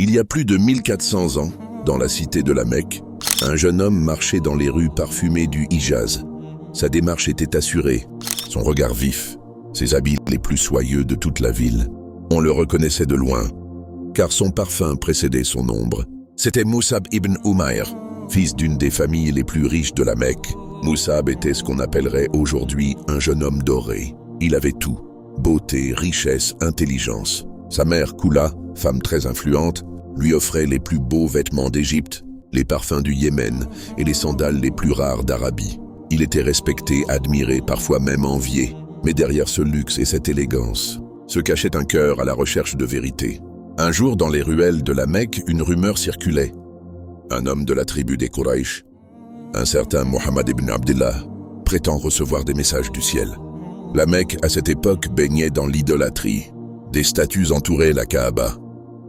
Il y a plus de 1400 ans, dans la cité de la Mecque, un jeune homme marchait dans les rues parfumées du Hijaz. Sa démarche était assurée, son regard vif, ses habits les plus soyeux de toute la ville. On le reconnaissait de loin, car son parfum précédait son ombre. C'était Musab ibn Umayr, fils d'une des familles les plus riches de la Mecque. Musab était ce qu'on appellerait aujourd'hui un jeune homme doré. Il avait tout, beauté, richesse, intelligence. Sa mère Koula, femme très influente, lui offrait les plus beaux vêtements d'Égypte, les parfums du Yémen et les sandales les plus rares d'Arabie. Il était respecté, admiré, parfois même envié. Mais derrière ce luxe et cette élégance se cachait un cœur à la recherche de vérité. Un jour, dans les ruelles de la Mecque, une rumeur circulait. Un homme de la tribu des Quraysh, un certain Mohammed ibn Abdillah, prétend recevoir des messages du ciel. La Mecque, à cette époque, baignait dans l'idolâtrie. Des statues entouraient la Kaaba,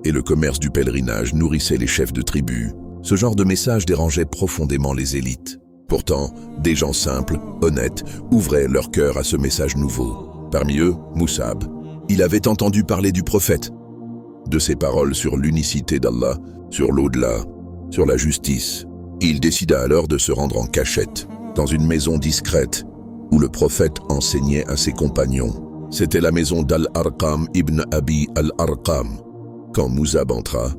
et le commerce du pèlerinage nourrissait les chefs de tribu. Ce genre de message dérangeait profondément les élites. Pourtant, des gens simples, honnêtes, ouvraient leur cœur à ce message nouveau. Parmi eux, Musab. Il avait entendu parler du prophète, de ses paroles sur l'unicité d'Allah, sur l'au-delà, sur la justice. Il décida alors de se rendre en cachette, dans une maison discrète, où le prophète enseignait à ses compagnons. C'était la maison d'Al-Arqam ibn Abi Al-Arqam. Quand Musab entra,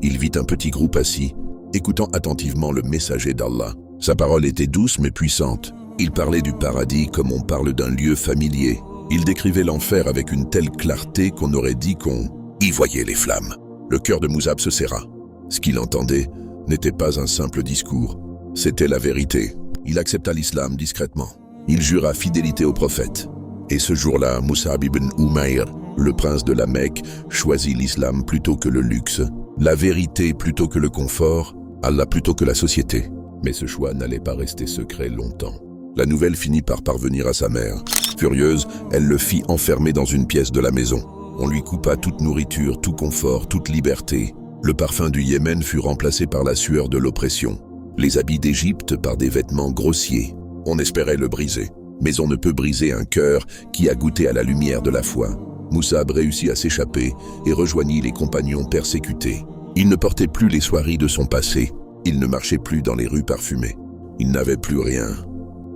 il vit un petit groupe assis, écoutant attentivement le messager d'Allah. Sa parole était douce mais puissante. Il parlait du paradis comme on parle d'un lieu familier. Il décrivait l'enfer avec une telle clarté qu'on aurait dit qu'on y voyait les flammes. Le cœur de Musab se serra. Ce qu'il entendait n'était pas un simple discours, c'était la vérité. Il accepta l'islam discrètement. Il jura fidélité au prophète. Et ce jour-là, Musab ibn Umayr, le prince de la Mecque, choisit l'islam plutôt que le luxe, la vérité plutôt que le confort, Allah plutôt que la société. Mais ce choix n'allait pas rester secret longtemps. La nouvelle finit par parvenir à sa mère. Furieuse, elle le fit enfermer dans une pièce de la maison. On lui coupa toute nourriture, tout confort, toute liberté. Le parfum du Yémen fut remplacé par la sueur de l'oppression. Les habits d'Égypte par des vêtements grossiers. On espérait le briser. Mais on ne peut briser un cœur qui a goûté à la lumière de la foi. Musab réussit à s'échapper et rejoignit les compagnons persécutés. Il ne portait plus les soieries de son passé. Il ne marchait plus dans les rues parfumées. Il n'avait plus rien,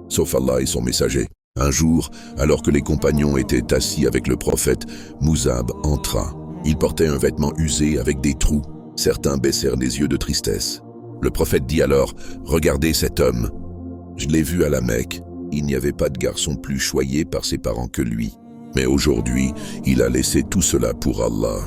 sauf Allah et son messager. Un jour, alors que les compagnons étaient assis avec le prophète, Musab entra. Il portait un vêtement usé avec des trous. Certains baissèrent les yeux de tristesse. Le prophète dit alors, « Regardez cet homme. Je l'ai vu à la Mecque. Il n'y avait pas de garçon plus choyé par ses parents que lui. Mais aujourd'hui, il a laissé tout cela pour Allah. »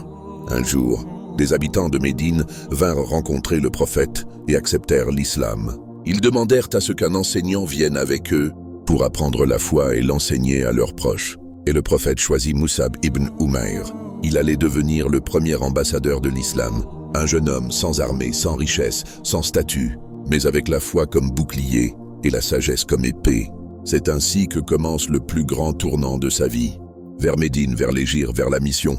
Un jour, des habitants de Médine vinrent rencontrer le prophète et acceptèrent l'islam. Ils demandèrent à ce qu'un enseignant vienne avec eux pour apprendre la foi et l'enseigner à leurs proches. Et le prophète choisit Musab ibn Umayr. Il allait devenir le premier ambassadeur de l'islam, un jeune homme sans armée, sans richesse, sans statut, mais avec la foi comme bouclier et la sagesse comme épée. C'est ainsi que commence le plus grand tournant de sa vie. Vers Médine, vers l'Hégire, vers la mission.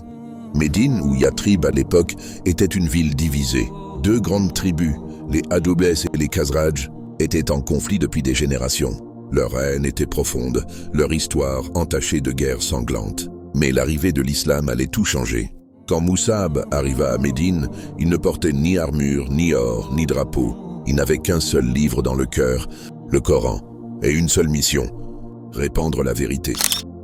Médine, ou Yatrib à l'époque, était une ville divisée. Deux grandes tribus, les Adoubès et les Khazraj, étaient en conflit depuis des générations. Leur haine était profonde, leur histoire entachée de guerres sanglantes. Mais l'arrivée de l'islam allait tout changer. Quand Musab arriva à Médine, il ne portait ni armure, ni or, ni drapeau. Il n'avait qu'un seul livre dans le cœur, le Coran, et une seule mission, répandre la vérité.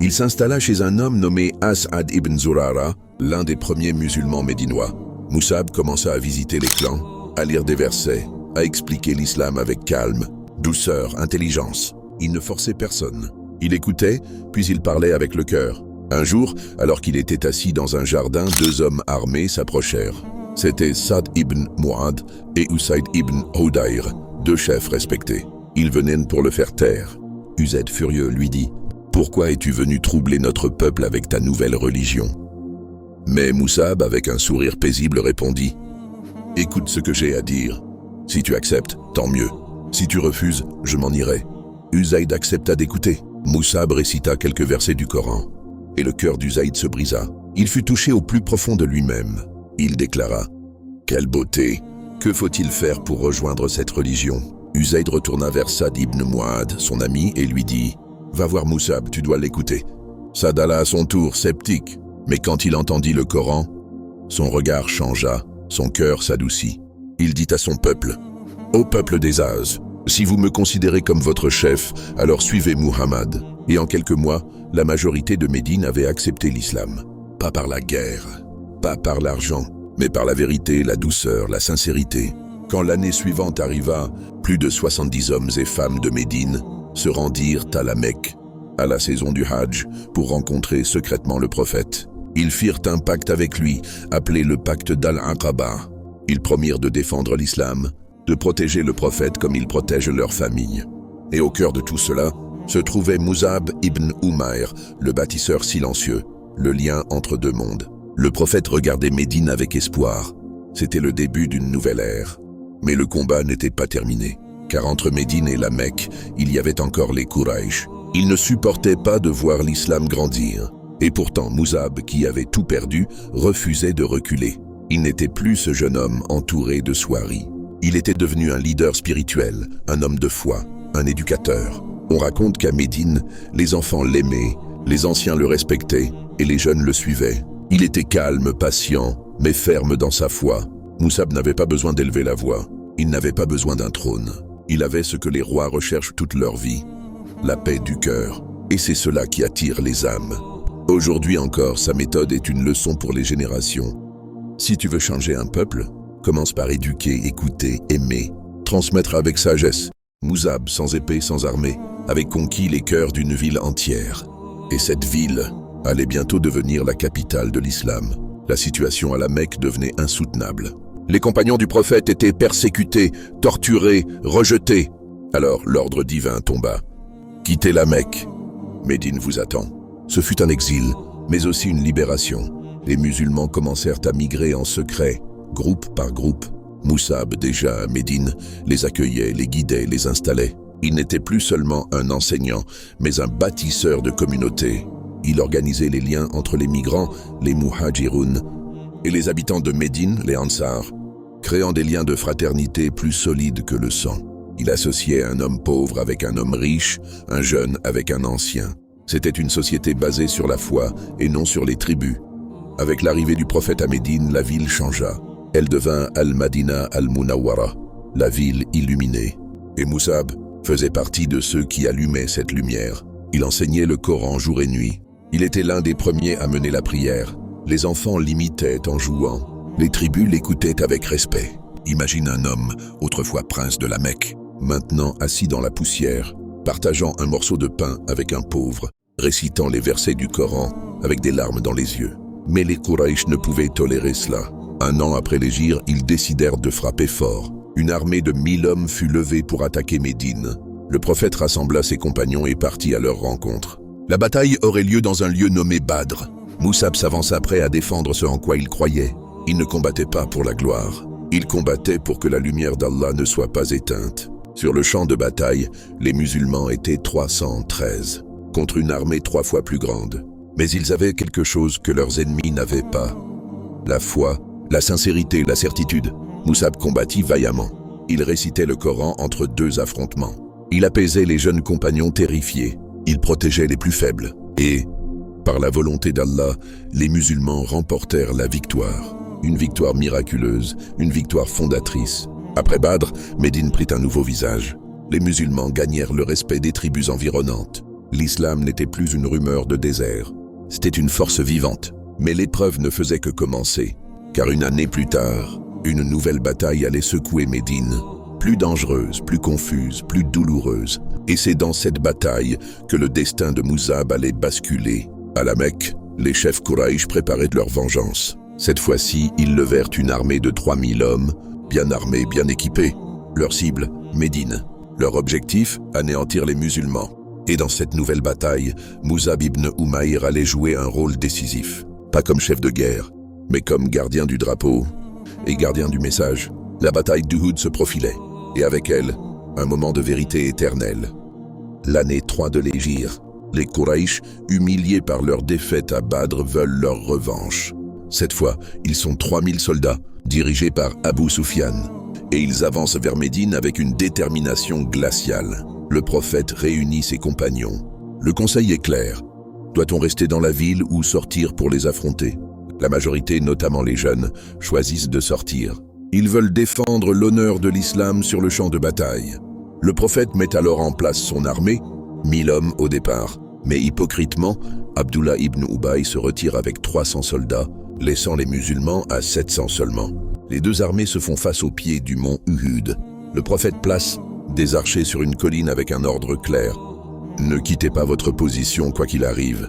Il s'installa chez un homme nommé As'ad ibn Zurara, l'un des premiers musulmans médinois. Musab commença à visiter les clans, à lire des versets, à expliquer l'islam avec calme, douceur, intelligence. Il ne forçait personne. Il écoutait, puis il parlait avec le cœur. Un jour, alors qu'il était assis dans un jardin, deux hommes armés s'approchèrent. C'étaient Sa'd ibn Mu'ad et Usayd ibn Hudayr, deux chefs respectés. Ils venaient pour le faire taire. Usayd, furieux, lui dit « Pourquoi es-tu venu troubler notre peuple avec ta nouvelle religion ?» Mais Musab, avec un sourire paisible, répondit « Écoute ce que j'ai à dire. Si tu acceptes, tant mieux. Si tu refuses, je m'en irai. » Usayd accepta d'écouter. Musab récita quelques versets du Coran. Et le cœur d'Usayd se brisa. Il fut touché au plus profond de lui-même. Il déclara « Quelle beauté! Que faut-il faire pour rejoindre cette religion ?» Usayd retourna vers Sa'd ibn Mu'ad, son ami, et lui dit « Va voir Musab, tu dois l'écouter. » Sa'd alla à son tour, sceptique. Mais quand il entendit le Coran, son regard changea Son cœur s'adoucit. Il dit à son peuple, « Ô peuple des Az, si vous me considérez comme votre chef, alors suivez Muhammad. » Et en quelques mois, la majorité de Médine avait accepté l'islam. Pas par la guerre, pas par l'argent, mais par la vérité, la douceur, la sincérité. Quand l'année suivante arriva, plus de 70 hommes et femmes de Médine se rendirent à la Mecque, à la saison du Hajj, pour rencontrer secrètement le prophète. Ils firent un pacte avec lui, appelé le pacte d'Al-Aqaba. Ils promirent de défendre l'islam, de protéger le prophète comme ils protègent leur famille. Et au cœur de tout cela, se trouvait Mus'ab ibn Umayr, le bâtisseur silencieux, le lien entre deux mondes. Le prophète regardait Médine avec espoir. C'était le début d'une nouvelle ère. Mais le combat n'était pas terminé, car entre Médine et la Mecque, il y avait encore les Quraysh. Ils ne supportaient pas de voir l'islam grandir. Et pourtant, Mus'ab, qui avait tout perdu, refusait de reculer. Il n'était plus ce jeune homme entouré de soieries. Il était devenu un leader spirituel, un homme de foi, un éducateur. On raconte qu'à Médine, les enfants l'aimaient, les anciens le respectaient et les jeunes le suivaient. Il était calme, patient, mais ferme dans sa foi. Mus'ab n'avait pas besoin d'élever la voix. Il n'avait pas besoin d'un trône. Il avait ce que les rois recherchent toute leur vie, la paix du cœur. Et c'est cela qui attire les âmes. Aujourd'hui encore, sa méthode est une leçon pour les générations. Si tu veux changer un peuple, commence par éduquer, écouter, aimer, transmettre avec sagesse. Mus'ab, sans épée, sans armée, avait conquis les cœurs d'une ville entière. Et cette ville allait bientôt devenir la capitale de l'islam. La situation à la Mecque devenait insoutenable. Les compagnons du prophète étaient persécutés, torturés, rejetés. Alors l'ordre divin tomba. Quittez la Mecque. Médine vous attend. Ce fut un exil, mais aussi une libération. Les musulmans commencèrent à migrer en secret, groupe par groupe. Mus'ab, déjà à Médine, les accueillait, les guidait, les installait. Il n'était plus seulement un enseignant, mais un bâtisseur de communauté. Il organisait les liens entre les migrants, les muhajiroun, et les habitants de Médine, les Ansar, créant des liens de fraternité plus solides que le sang. Il associait un homme pauvre avec un homme riche, un jeune avec un ancien. C'était une société basée sur la foi et non sur les tribus. Avec l'arrivée du prophète à Médine, la ville changea. Elle devint Al-Madina Al-Munawwara, la ville illuminée. Et Mus'ab faisait partie de ceux qui allumaient cette lumière. Il enseignait le Coran jour et nuit. Il était l'un des premiers à mener la prière. Les enfants l'imitaient en jouant. Les tribus l'écoutaient avec respect. Imagine un homme, autrefois prince de la Mecque, maintenant assis dans la poussière, partageant un morceau de pain avec un pauvre, récitant les versets du Coran avec des larmes dans les yeux. Mais les Quraysh ne pouvaient tolérer cela. Un an après l'hégire, ils décidèrent de frapper fort. Une armée de 1000 hommes fut levée pour attaquer Médine. Le prophète rassembla ses compagnons et partit à leur rencontre. La bataille aurait lieu dans un lieu nommé Badr. Mus'ab s'avança prêt à défendre ce en quoi il croyait. Il ne combattait pas pour la gloire. Il combattait pour que la lumière d'Allah ne soit pas éteinte. Sur le champ de bataille, les musulmans étaient 313, contre une armée 3 fois plus grande. Mais ils avaient quelque chose que leurs ennemis n'avaient pas. La foi, la sincérité, la certitude. Mus'ab combattit vaillamment. Il récitait le Coran entre 2 affrontements. Il apaisait les jeunes compagnons terrifiés. Il protégeait les plus faibles. Et, par la volonté d'Allah, les musulmans remportèrent la victoire. Une victoire miraculeuse, une victoire fondatrice. Après Badr, Médine prit un nouveau visage. Les musulmans gagnèrent le respect des tribus environnantes. L'islam n'était plus une rumeur de désert. C'était une force vivante. Mais l'épreuve ne faisait que commencer. Car une année plus tard, une nouvelle bataille allait secouer Médine. Plus dangereuse, plus confuse, plus douloureuse. Et c'est dans cette bataille que le destin de Mus'ab allait basculer. À la Mecque, les chefs Quraysh préparaient leur vengeance. Cette fois-ci, ils levèrent une armée de 3000 hommes, bien armés, bien équipés. Leur cible, Médine. Leur objectif, anéantir les musulmans. Et dans cette nouvelle bataille, Mus'ab ibn Umayr allait jouer un rôle décisif. Pas comme chef de guerre, mais comme gardien du drapeau et gardien du message. La bataille d'Uhud se profilait, et avec elle, un moment de vérité éternelle. L'année 3 de l'hégire, les Quraysh, humiliés par leur défaite à Badr, veulent leur revanche. Cette fois, ils sont 3000 soldats, dirigés par Abu Sufyan, et ils avancent vers Médine avec une détermination glaciale. Le prophète réunit ses compagnons. Le conseil est clair. Doit-on rester dans la ville ou sortir pour les affronter? La majorité, notamment les jeunes, choisissent de sortir. Ils veulent défendre l'honneur de l'islam sur le champ de bataille. Le prophète met alors en place son armée, 1000 hommes au départ. Mais hypocritement, Abdullah ibn Ubay se retire avec 300 soldats, laissant les musulmans à 700 seulement. Les deux armées se font face au pied du mont Uhud. Le prophète place des archers sur une colline avec un ordre clair. Ne quittez pas votre position quoi qu'il arrive.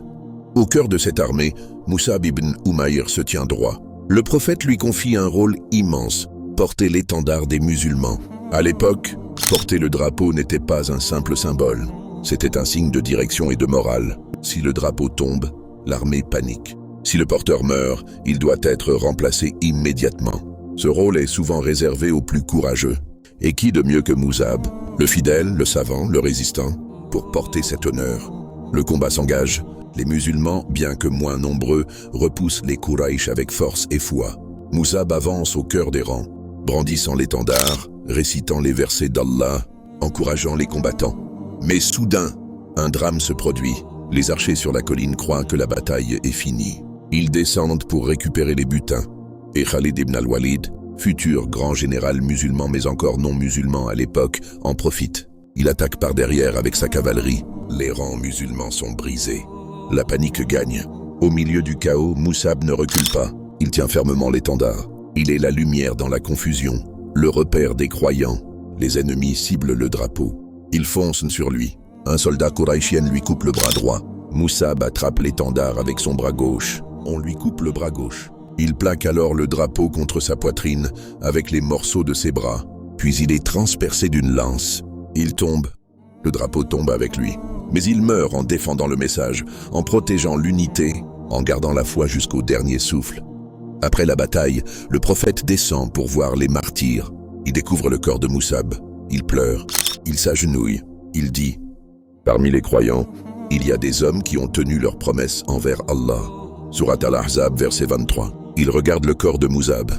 Au cœur de cette armée, Mus'ab ibn Umayr se tient droit. Le prophète lui confie un rôle immense, porter l'étendard des musulmans. À l'époque, porter le drapeau n'était pas un simple symbole. C'était un signe de direction et de morale. Si le drapeau tombe, l'armée panique. Si le porteur meurt, il doit être remplacé immédiatement. Ce rôle est souvent réservé aux plus courageux. Et qui de mieux que Mus'ab, le fidèle, le savant, le résistant, pour porter cet honneur? Le combat s'engage. Les musulmans, bien que moins nombreux, repoussent les Quraysh avec force et foi. Mus'ab avance au cœur des rangs, brandissant l'étendard, récitant les versets d'Allah, encourageant les combattants. Mais soudain, un drame se produit. Les archers sur la colline croient que la bataille est finie. Ils descendent pour récupérer les butins. Et Khalid ibn al-Walid, futur grand général musulman mais encore non musulman à l'époque, en profite. Il attaque par derrière avec sa cavalerie. Les rangs musulmans sont brisés. La panique gagne. Au milieu du chaos, Mus'ab ne recule pas. Il tient fermement l'étendard. Il est la lumière dans la confusion, le repère des croyants. Les ennemis ciblent le drapeau. Ils foncent sur lui. Un soldat quraishien lui coupe le bras droit. Mus'ab attrape l'étendard avec son bras gauche. On lui coupe le bras gauche. Il plaque alors le drapeau contre sa poitrine avec les morceaux de ses bras. Puis il est transpercé d'une lance. Il tombe. Le drapeau tombe avec lui. Mais il meurt en défendant le message, en protégeant l'unité, en gardant la foi jusqu'au dernier souffle. Après la bataille, le prophète descend pour voir les martyrs. Il découvre le corps de Mus'ab. Il pleure. Il s'agenouille. Il dit « Parmi les croyants, il y a des hommes qui ont tenu leurs promesses envers Allah. » Surat Al-Ahzab, verset 23. Il regarde le corps de Mus'ab.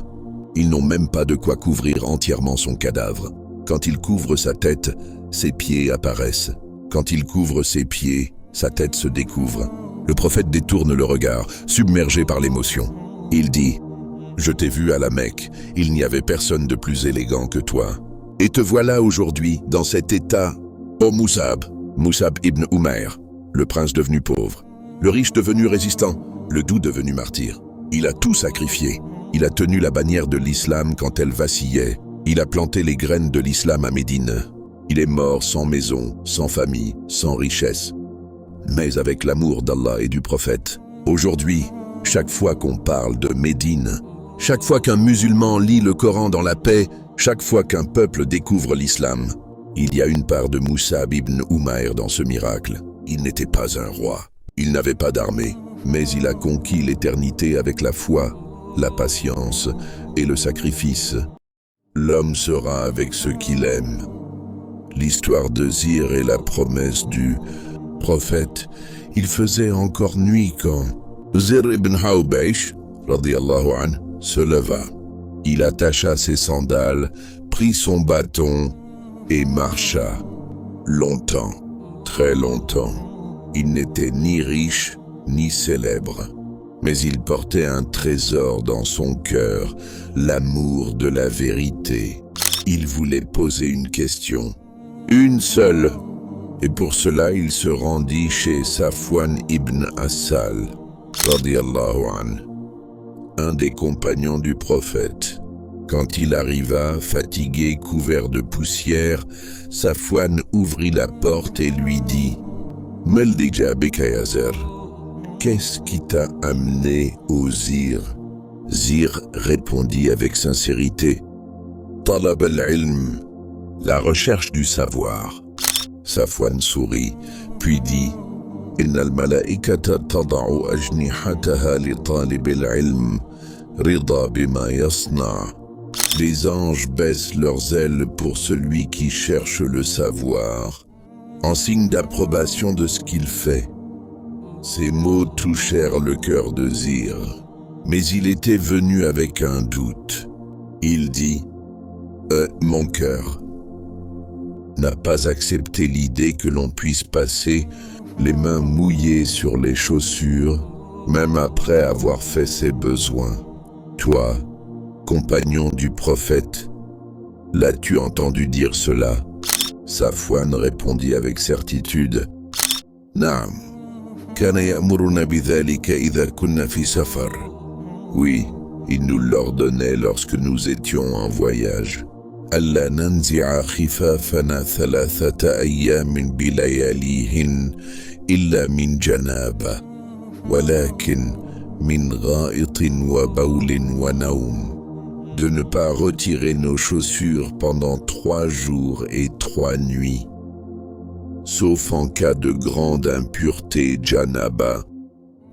Ils n'ont même pas de quoi couvrir entièrement son cadavre. Quand il couvre sa tête, ses pieds apparaissent. Quand il couvre ses pieds, sa tête se découvre. Le prophète détourne le regard, submergé par l'émotion. Il dit « Je t'ai vu à la Mecque, il n'y avait personne de plus élégant que toi. Et te voilà aujourd'hui, dans cet état. Ô Mus'ab, Mus'ab ibn Umayr, le prince devenu pauvre, le riche devenu résistant, le doux devenu martyr. Il a tout sacrifié. Il a tenu la bannière de l'islam quand elle vacillait. Il a planté les graines de l'islam à Médine. Il est mort sans maison, sans famille, sans richesse. Mais avec l'amour d'Allah et du prophète. Aujourd'hui, chaque fois qu'on parle de Médine, chaque fois qu'un musulman lit le Coran dans la paix, chaque fois qu'un peuple découvre l'islam, il y a une part de Mus'ab ibn Umayr dans ce miracle. Il n'était pas un roi. Il n'avait pas d'armée, mais il a conquis l'éternité avec la foi, la patience et le sacrifice. L'homme sera avec ceux qu'il aime. L'histoire de Zir est la promesse du prophète. Il faisait encore nuit quand Zir ibn Hawbaysh, radiyallahu anhu, se leva. Il attacha ses sandales, prit son bâton et marcha. Longtemps, très longtemps. Il n'était ni riche ni célèbre, mais il portait un trésor dans son cœur, l'amour de la vérité. Il voulait poser une question, une seule, et pour cela il se rendit chez Safwan ibn Assal, radiyallahu anhu, un des compagnons du prophète. Quand il arriva, fatigué, couvert de poussière, Safwan ouvrit la porte et lui dit « Maldija bika ya Zir, qu'est-ce qui t'a amené au Zir ?» Zir répondit avec sincérité « Talab al-ilm » la recherche du savoir. Safwan sourit, puis dit « Inna al-malaikata tada'u ajnihataha li talib al-ilm, rida bima yasna' » Les anges baissent leurs ailes pour celui qui cherche le savoir, en signe d'approbation de ce qu'il fait. Ces mots touchèrent le cœur de Zir, mais il était venu avec un doute. Il dit « Mon cœur n'a pas accepté l'idée que l'on puisse passer les mains mouillées sur les chaussures même après avoir fait ses besoins. Toi, compagnon du prophète, l'as-tu entendu dire cela? Safwan répondit avec certitude, Naam, kana ya'muruna bidhalika idha kunna fi safar. Oui, il nous l'ordonnait lorsque nous étions en voyage. ألا ننزع خفافنا 3 أيام بلياليهن إلا من جنابة ولكن من غائط وبول ونوم. De ne pas retirer nos chaussures pendant 3 jours et 3 nuits, sauf en cas de grande impureté janaba,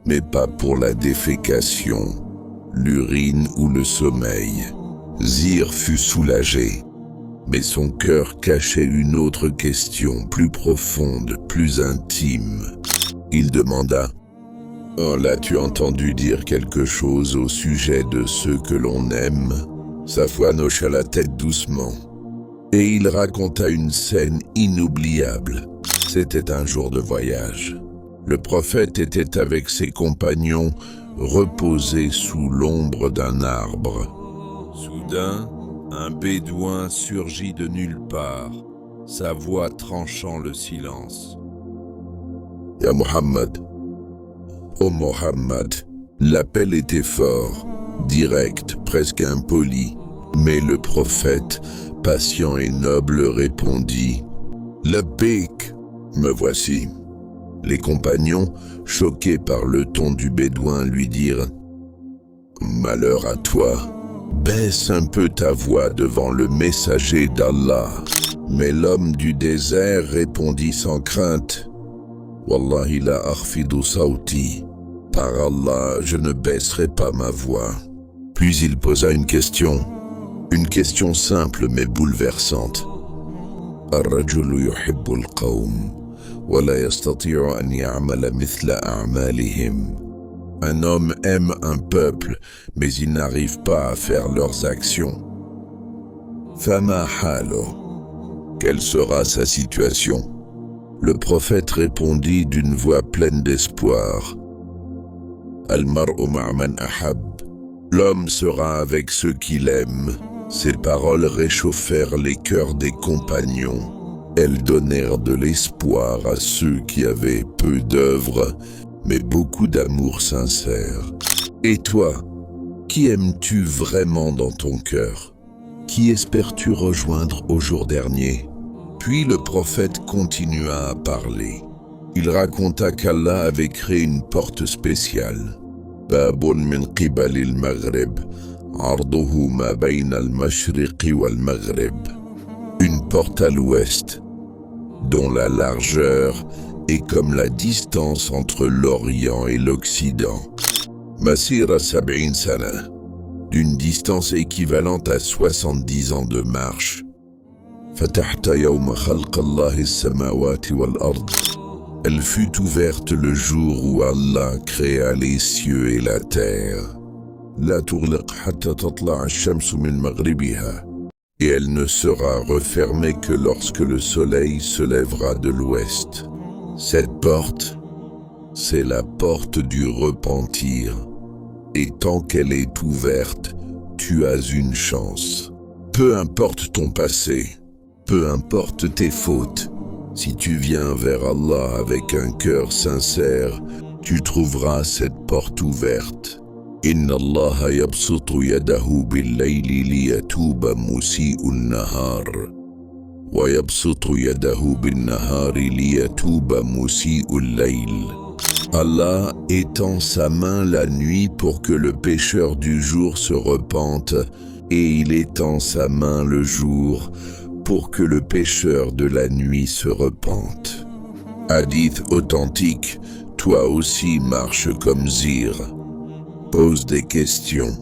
mais pas pour la défécation, l'urine ou le sommeil. Zir fut soulagé, mais son cœur cachait une autre question plus profonde, plus intime. Il demanda, « Oh, l'as-tu entendu dire quelque chose au sujet de ceux que l'on aime ?» Safwan hocha la tête doucement, et il raconta une scène inoubliable. C'était un jour de voyage. Le prophète était avec ses compagnons, reposés sous l'ombre d'un arbre. Soudain, un bédouin surgit de nulle part, sa voix tranchant le silence. « Ya Muhammad, oh Muhammad !» L'appel était fort, direct, presque impoli, mais le prophète, patient et noble, répondit « Labbaik, me voici !» Les compagnons, choqués par le ton du bédouin, lui dirent « Malheur à toi, baisse un peu ta voix devant le messager d'Allah. » Mais l'homme du désert répondit sans crainte « Wallahi la akhfidu sawti. » Par Allah, je ne baisserai pas ma voix. Puis il posa une question simple mais bouleversante. الرجل يحب القوم ولا يستطيع أن يعمل مثل أعمالهم. Un homme aime un peuple, mais il n'arrive pas à faire leurs actions. فما حاله? Quelle sera sa situation? Le prophète répondit d'une voix pleine d'espoir. Al-mar'u ma'a man ahab. L'homme sera avec ceux qu'il aime. Ces paroles réchauffèrent les cœurs des compagnons. Elles donnèrent de l'espoir à ceux qui avaient peu d'œuvres, mais beaucoup d'amour sincère. Et toi, qui aimes-tu vraiment dans ton cœur? Qui espères-tu rejoindre au jour dernier? Puis le prophète continua à parler. Il raconta qu'Allah avait créé une porte spéciale. Babun min qibali al-Maghrib, arduhu ma bayna al-Mashriqi wal-Maghrib. Une porte à l'ouest, dont la largeur est comme la distance entre l'Orient et l'Occident. Masira 70 sana, d'une distance équivalente à 70 ans de marche. Fatahta yawma khalqa Allahi as-samawati wal-ard. Elle fut ouverte le jour où Allah créa les cieux et la terre. La tughliq hatta tatla' ash-shamsu min maghribiha. Et elle ne sera refermée que lorsque le soleil se lèvera de l'ouest. Cette porte, c'est la porte du repentir. Et tant qu'elle est ouverte, tu as une chance. Peu importe ton passé, peu importe tes fautes, si tu viens vers Allah avec un cœur sincère, tu trouveras cette porte ouverte. Inna Allah yabsutu yadahu bil-layli liyatuba musi'un nahar. Wa yabsutu yadahu bin-nahari liyatuba musi'ul layl. Allah étend sa main la nuit pour que le pécheur du jour se repente, et il étend sa main le jour pour que le pécheur de la nuit se repente. Hadith authentique, toi aussi marche comme Zir. Pose des questions,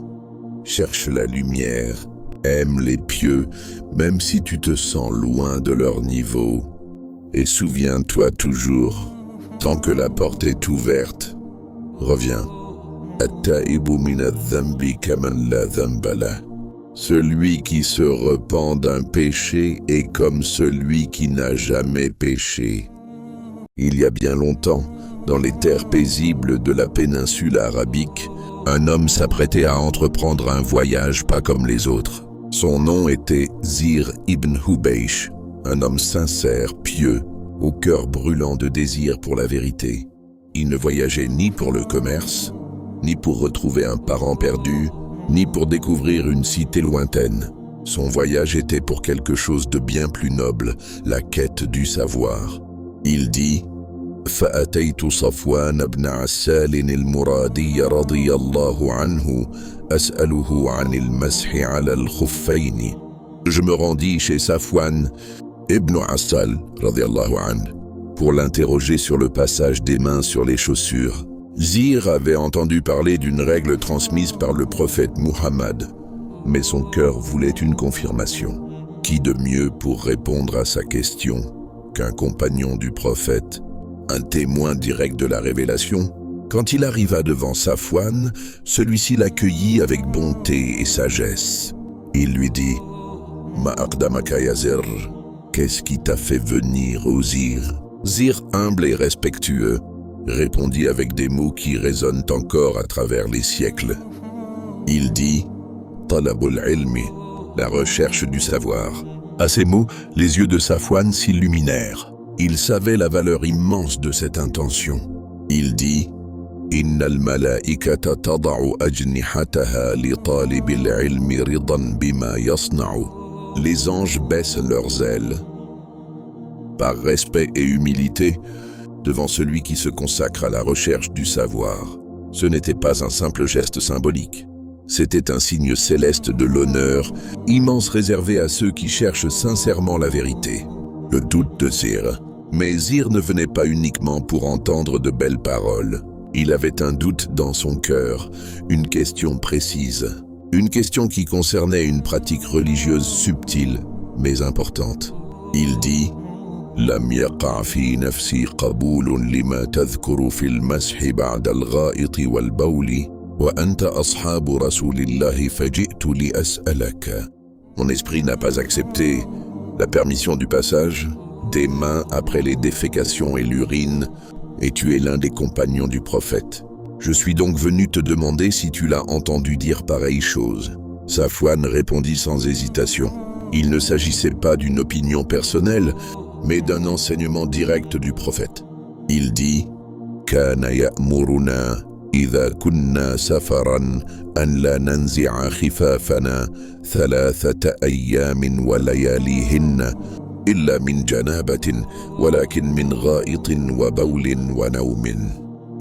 cherche la lumière, aime les pieux, même si tu te sens loin de leur niveau. Et souviens-toi toujours, tant que la porte est ouverte, reviens. At-ta'ibu min adh-dhanbi kaman la dhanba lah. Celui qui se repent d'un péché est comme celui qui n'a jamais péché. Il y a bien longtemps, Dans les terres paisibles de la péninsule arabique, un homme s'apprêtait à entreprendre un voyage pas comme les autres. Son nom était Zir ibn Hubaysh, un homme sincère, pieux, au cœur brûlant de désir pour la vérité. Il ne voyageait ni pour le commerce, ni pour retrouver un parent perdu, ni pour découvrir une cité lointaine. Son voyage était pour quelque chose de bien plus noble, la quête du savoir. Il dit فأتيت صفوان بن عسال المرادي رضي الله عنه أسأله عن المسح على الخفين. Je me rendis chez Safwan ibn Assal radiyallahu anhu pour l'interroger sur le passage des mains sur les chaussures. Zir avait entendu parler d'une règle transmise par le prophète Muhammad, mais son cœur voulait une confirmation. Qui de mieux pour répondre à sa question qu'un compagnon du prophète, un témoin direct de la révélation? Quand il arriva devant Safwan, celui-ci l'accueillit avec bonté et sagesse. Il lui dit « Ma aqdamaka ya Zir, qu'est-ce qui t'a fait venir au Zir ?» Zir, humble et respectueux, répondit avec des mots qui résonnent encore à travers les siècles. Il dit « Talabul ilmi », la recherche du savoir. À ces mots, les yeux de Safwan s'illuminèrent. Il savait la valeur immense de cette intention. Il dit « Innal malaikata tada'u ajnihataha li talibil ilmi ridan bima yasna'u » Les anges baissent leurs ailes par respect et humilité devant celui qui se consacre à la recherche du savoir. Ce n'était pas un simple geste symbolique. C'était un signe céleste de l'honneur, immense réservé à ceux qui cherchent sincèrement la vérité. Le doute de Zir. Mais Zir ne venait pas uniquement pour entendre de belles paroles. Il avait un doute dans son cœur, une question précise. Une question qui concernait une pratique religieuse subtile, mais importante. Il dit « Lam yaqa fi nafsi qaboulun lima tadhkuru fil mashi ba'da al-gha'iti wal-bawli wa anta ashabu rasulillahi faji'tu li as'alaka » Mon esprit n'a pas accepté la permission du passage des mains après les défécations et l'urine, et tu es l'un des compagnons du prophète. Je suis donc venu te demander si tu l'as entendu dire pareille chose. Safwan répondit sans hésitation. Il ne s'agissait pas d'une opinion personnelle, mais d'un enseignement direct du prophète. Il dit « Kana ya'muruna idha kunna safaran an la nanzi'a khifafana thalathata ayyamin wa layalihinna illa min janabatin walakin min gha'itin wa bawlin wa nawmin »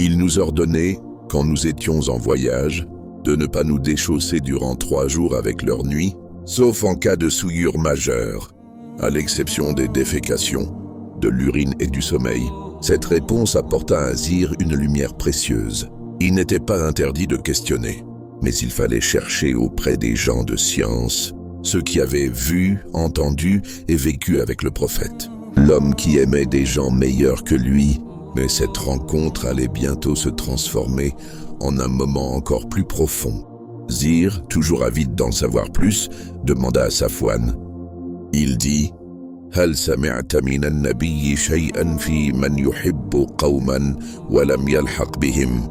Il nous ordonnait, quand nous étions en voyage, de ne pas nous déchausser durant 3 jours avec leur nuit, sauf en cas de souillure majeure, à l'exception des défécations, de l'urine et du sommeil. Cette réponse apporta à Zir une lumière précieuse. Il n'était pas interdit de questionner, mais il fallait chercher auprès des gens de science, ceux qui avaient vu, entendu et vécu avec le prophète. L'homme qui aimait des gens meilleurs que lui, mais cette rencontre allait bientôt se transformer en un moment encore plus profond. Zir, toujours avide d'en savoir plus, demanda à Safwan. Il dit « Hal sami'ta min an-nabiyyi shay'an fi man yuhibbu qawman wa lam yalhaq bihim »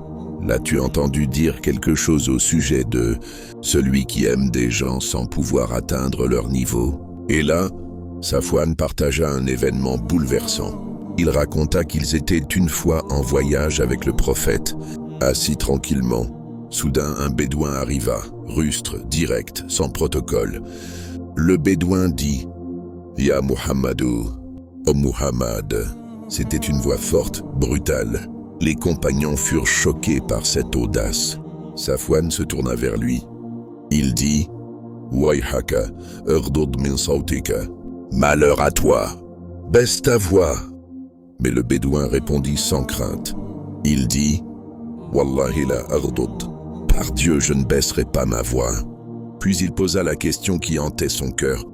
L'as-tu entendu dire quelque chose au sujet de celui qui aime des gens sans pouvoir atteindre leur niveau? Et là, Safwan partagea un événement bouleversant. Il raconta qu'ils étaient une fois en voyage avec le prophète, assis tranquillement. Soudain, un bédouin arriva, rustre, direct, sans protocole. Le bédouin dit « Ya Muhammadou, ô Muhammad » C'était une voix forte, brutale. Les compagnons furent choqués par cette audace. Safwan se tourna vers lui. Il dit « Wayhaka, ughdud min sawtika » Malheur à toi, baisse ta voix. Mais le bédouin répondit sans crainte. Il dit « Wallahi la aghdud » Par Dieu, je ne baisserai pas ma voix. Puis il posa la question qui hantait son cœur.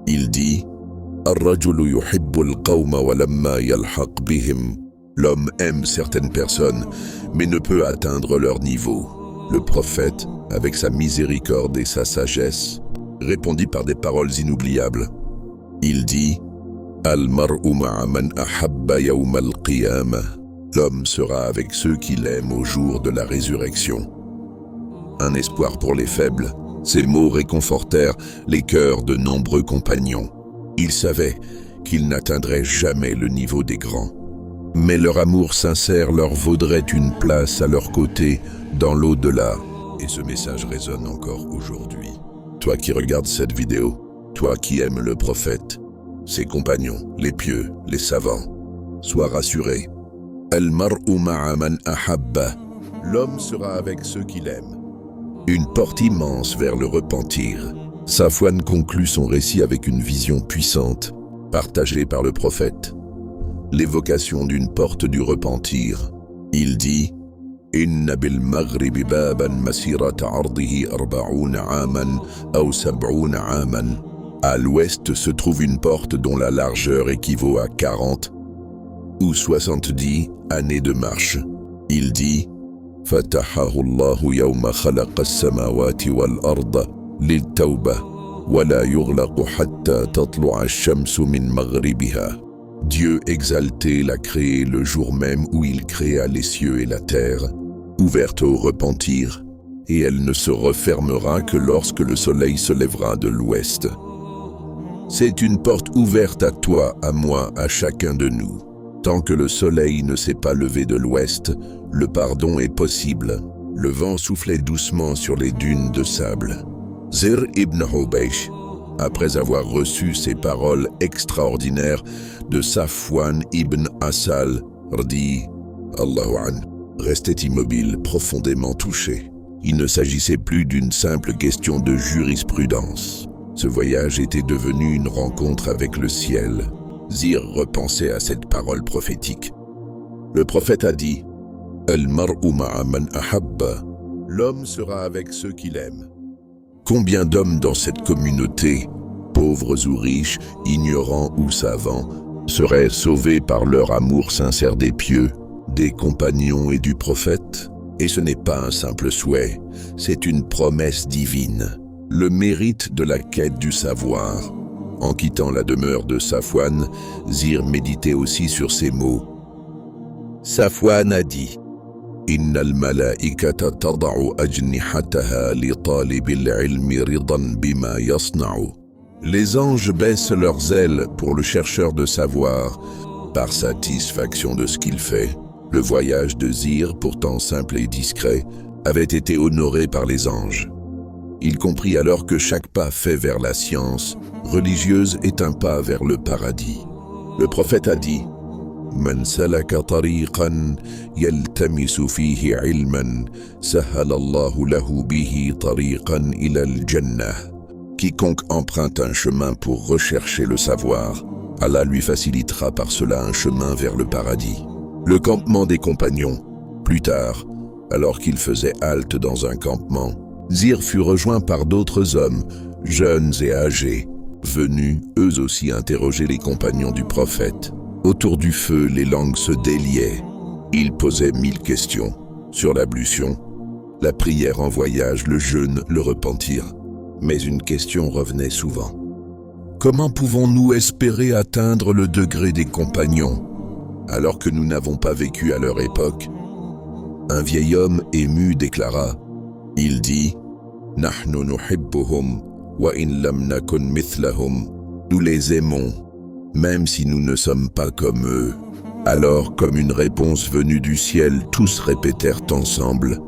Il dit « Ar-rajulu yuhibbu al-qawma wa lamma yalhaq bihim » L'homme aime certaines personnes, mais ne peut atteindre leur niveau. Le prophète, avec sa miséricorde et sa sagesse, répondit par des paroles inoubliables. Il dit « Al-mar'u ma'a man ahabba yawm al-qiyamah » L'homme sera avec ceux qu'il aime au jour de la résurrection. Un espoir pour les faibles, ces mots réconfortèrent les cœurs de nombreux compagnons. Ils savaient qu'ils n'atteindraient jamais le niveau des grands. Mais leur amour sincère leur vaudrait une place à leur côté dans l'au-delà. Et ce message résonne encore aujourd'hui. Toi qui regardes cette vidéo, toi qui aimes le prophète, ses compagnons, les pieux, les savants, sois rassuré. Al-mar'u ma'a man ahabba. L'homme sera avec ceux qu'il aime. Une porte immense vers le repentir. Safwan conclut son récit avec une vision puissante, partagée par le prophète. L'évocation d'une porte du repentir. Il dit « Inna bil maghribi baban masirata ardihi arba'una aman aw sab'una aman » À l'ouest se trouve une porte dont la largeur équivaut à 40 ou 70 années de marche. Il dit « Fatahahu Allahu yawma khalaqa as-samawati wal-arda lil-tawba wa la yughlaqu hatta tatlu'a ash-shamsu min maghribiha » Dieu exalté l'a créé le jour même où il créa les cieux et la terre, ouverte au repentir, et elle ne se refermera que lorsque le soleil se lèvera de l'ouest. C'est une porte ouverte à toi, à moi, à chacun de nous. Tant que le soleil ne s'est pas levé de l'ouest, le pardon est possible. Le vent soufflait doucement sur les dunes de sable. Zir ibn Hubaysh, après avoir reçu ces paroles extraordinaires de Safwan ibn Asal, rdi Allahu an, restait immobile, profondément touché. Il ne s'agissait plus d'une simple question de jurisprudence. Ce voyage était devenu une rencontre avec le ciel. Zir repensait à cette parole prophétique. Le prophète a dit « Al-mar'u ma'a man ahabba » L'homme sera avec ceux qu'il aime. Combien d'hommes dans cette communauté, pauvres ou riches, ignorants ou savants, seraient sauvés par leur amour sincère des pieux, des compagnons et du prophète? Et ce n'est pas un simple souhait, c'est une promesse divine, le mérite de la quête du savoir. En quittant la demeure de Safwan, Zir méditait aussi sur ces mots. Safwan a dit « Innal malaikata tada'u ajnihataha li talibil ilmi ridan bima yasna'u » Les anges baissent leurs ailes pour le chercheur de savoir, par satisfaction de ce qu'il fait. Le voyage de Zir, pourtant simple et discret, avait été honoré par les anges. Il comprit alors que chaque pas fait vers la science religieuse est un pas vers le paradis. Le prophète a dit « Man salaka tariqan yaltamisu fihi ilman, sahala Allahu lahu bihi tariqan ila al-jannah » Quiconque emprunte un chemin pour rechercher le savoir, Allah lui facilitera par cela un chemin vers le paradis. Le campement des compagnons. Plus tard, alors qu'il faisait halte dans un campement, Zir fut rejoint par d'autres hommes, jeunes et âgés, venus eux aussi interroger les compagnons du prophète. Autour du feu, les langues se déliaient. Ils posaient 1000 questions sur l'ablution, la prière en voyage, le jeûne, le repentir. Mais une question revenait souvent. Comment pouvons-nous espérer atteindre le degré des compagnons, alors que nous n'avons pas vécu à leur époque? Un vieil homme ému déclara, il dit « Nahnu nuhibbuhum wa in lam nakun mithlahum » Nous les aimons, même si nous ne sommes pas comme eux. Alors, comme une réponse venue du ciel, tous répétèrent ensemble.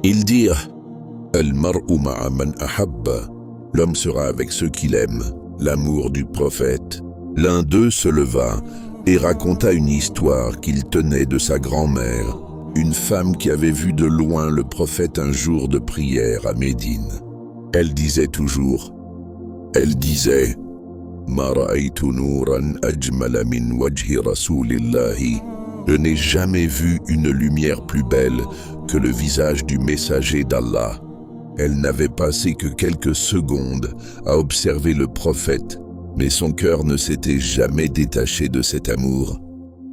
Ils dirent « Al-mar'u ma'a man ahabba » L'homme sera avec ceux qu'il aime, l'amour du prophète. L'un d'eux se leva et raconta une histoire qu'il tenait de sa grand-mère, une femme qui avait vu de loin le prophète un jour de prière à Médine. Elle disait toujours, Ma ra'aytu nuran ajmala min wajhi rasulillahi. Je n'ai jamais vu une lumière plus belle que le visage du messager d'Allah. Elle n'avait passé que quelques secondes à observer le prophète, mais son cœur ne s'était jamais détaché de cet amour.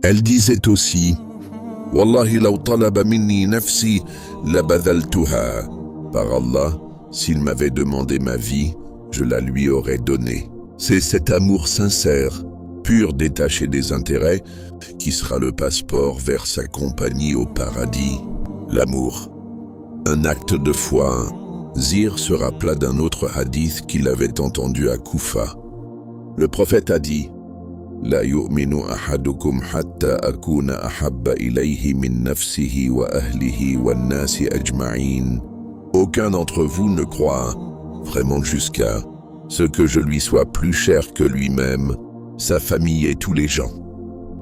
Elle disait aussi « Wallahi law talaba minni nafsi labadhaltuha » Par Allah, s'il m'avait demandé ma vie, je la lui aurais donnée. C'est cet amour sincère, pur détaché des intérêts, qui sera le passeport vers sa compagnie au paradis. L'amour, un acte de foi. Zir se rappela d'un autre hadith qu'il avait entendu à Koufa. Le prophète a dit: La yu'minu ahadukum hatta akuna ahabba ilayhi min nafsihi wa ahlihi wa nasi ajma'in. Aucun d'entre vous ne croit vraiment jusqu'à ce que je lui sois plus cher que lui-même, sa famille et tous les gens.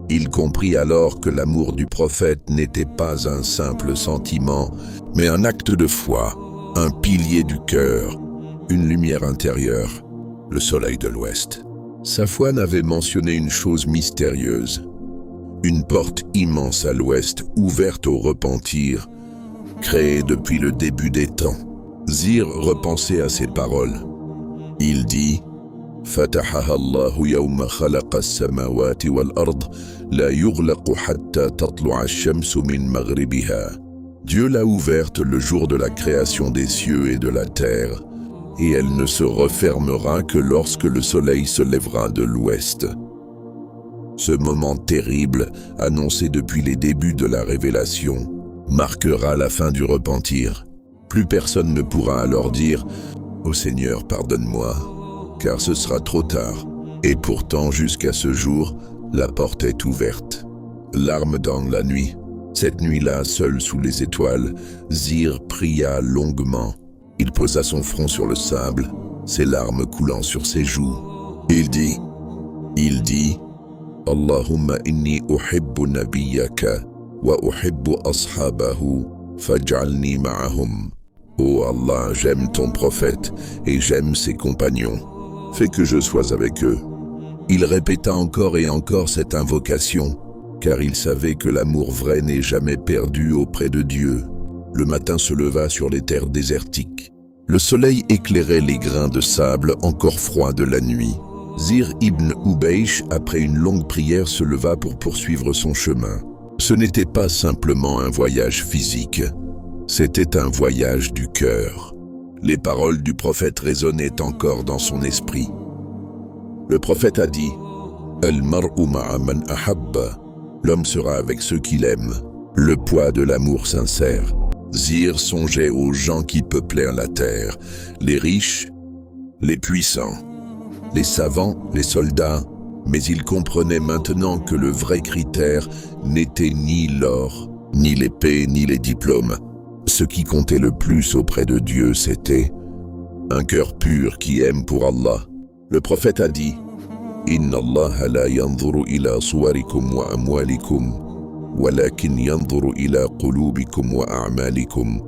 Il comprit alors que l'amour du prophète n'était pas un simple sentiment, mais un acte de foi, un pilier du cœur, une lumière intérieure, le soleil de l'Ouest. Safwan avait mentionné une chose mystérieuse, une porte immense à l'Ouest, ouverte au repentir, créée depuis le début des temps. Zir repensait à ces paroles. Il dit: Fatahaha Allahu yawma khalaqa as-samawati wal-ard, la yughlaqu hatta tatlu'a ash-shamsu min maghribiha. Dieu l'a ouverte le jour de la création des cieux et de la terre, et elle ne se refermera que lorsque le soleil se lèvera de l'ouest. Ce moment terrible, annoncé depuis les débuts de la révélation, marquera la fin du repentir. Plus personne ne pourra alors dire « Ô Seigneur, pardonne-moi », car ce sera trop tard. Et pourtant, jusqu'à ce jour, la porte est ouverte. Larmes dans la nuit. Cette nuit-là, seul sous les étoiles, Zir pria longuement. Il posa son front sur le sable, ses larmes coulant sur ses joues. Il dit « Allahumma inni uhibbu nabiyyaka wa uhibbu ashabahu faj'alni ma'ahum. » Ô Allah, j'aime ton prophète et j'aime ses compagnons. Fais que je sois avec eux. Il répéta encore et encore cette invocation, car il savait que l'amour vrai n'est jamais perdu auprès de Dieu. Le matin se leva sur les terres désertiques. Le soleil éclairait les grains de sable encore froids de la nuit. Zir ibn Ubaysh, après une longue prière, se leva pour poursuivre son chemin. Ce n'était pas simplement un voyage physique, c'était un voyage du cœur. Les paroles du prophète résonnaient encore dans son esprit. Le prophète a dit « Al-mar'u ma'a man ahabba » L'homme sera avec ceux qu'il aime. Le poids de l'amour sincère. Zir songeait aux gens qui peuplèrent la terre, les riches, les puissants, les savants, les soldats, mais il comprenait maintenant que le vrai critère n'était ni l'or, ni l'épée, ni les diplômes. Ce qui comptait le plus auprès de Dieu, c'était un cœur pur qui aime pour Allah. Le prophète a dit « Inna Allah la yanzuru ila suwarikum wa amwalikum, walakin yanzuru ila qulubikum wa a'malikum. »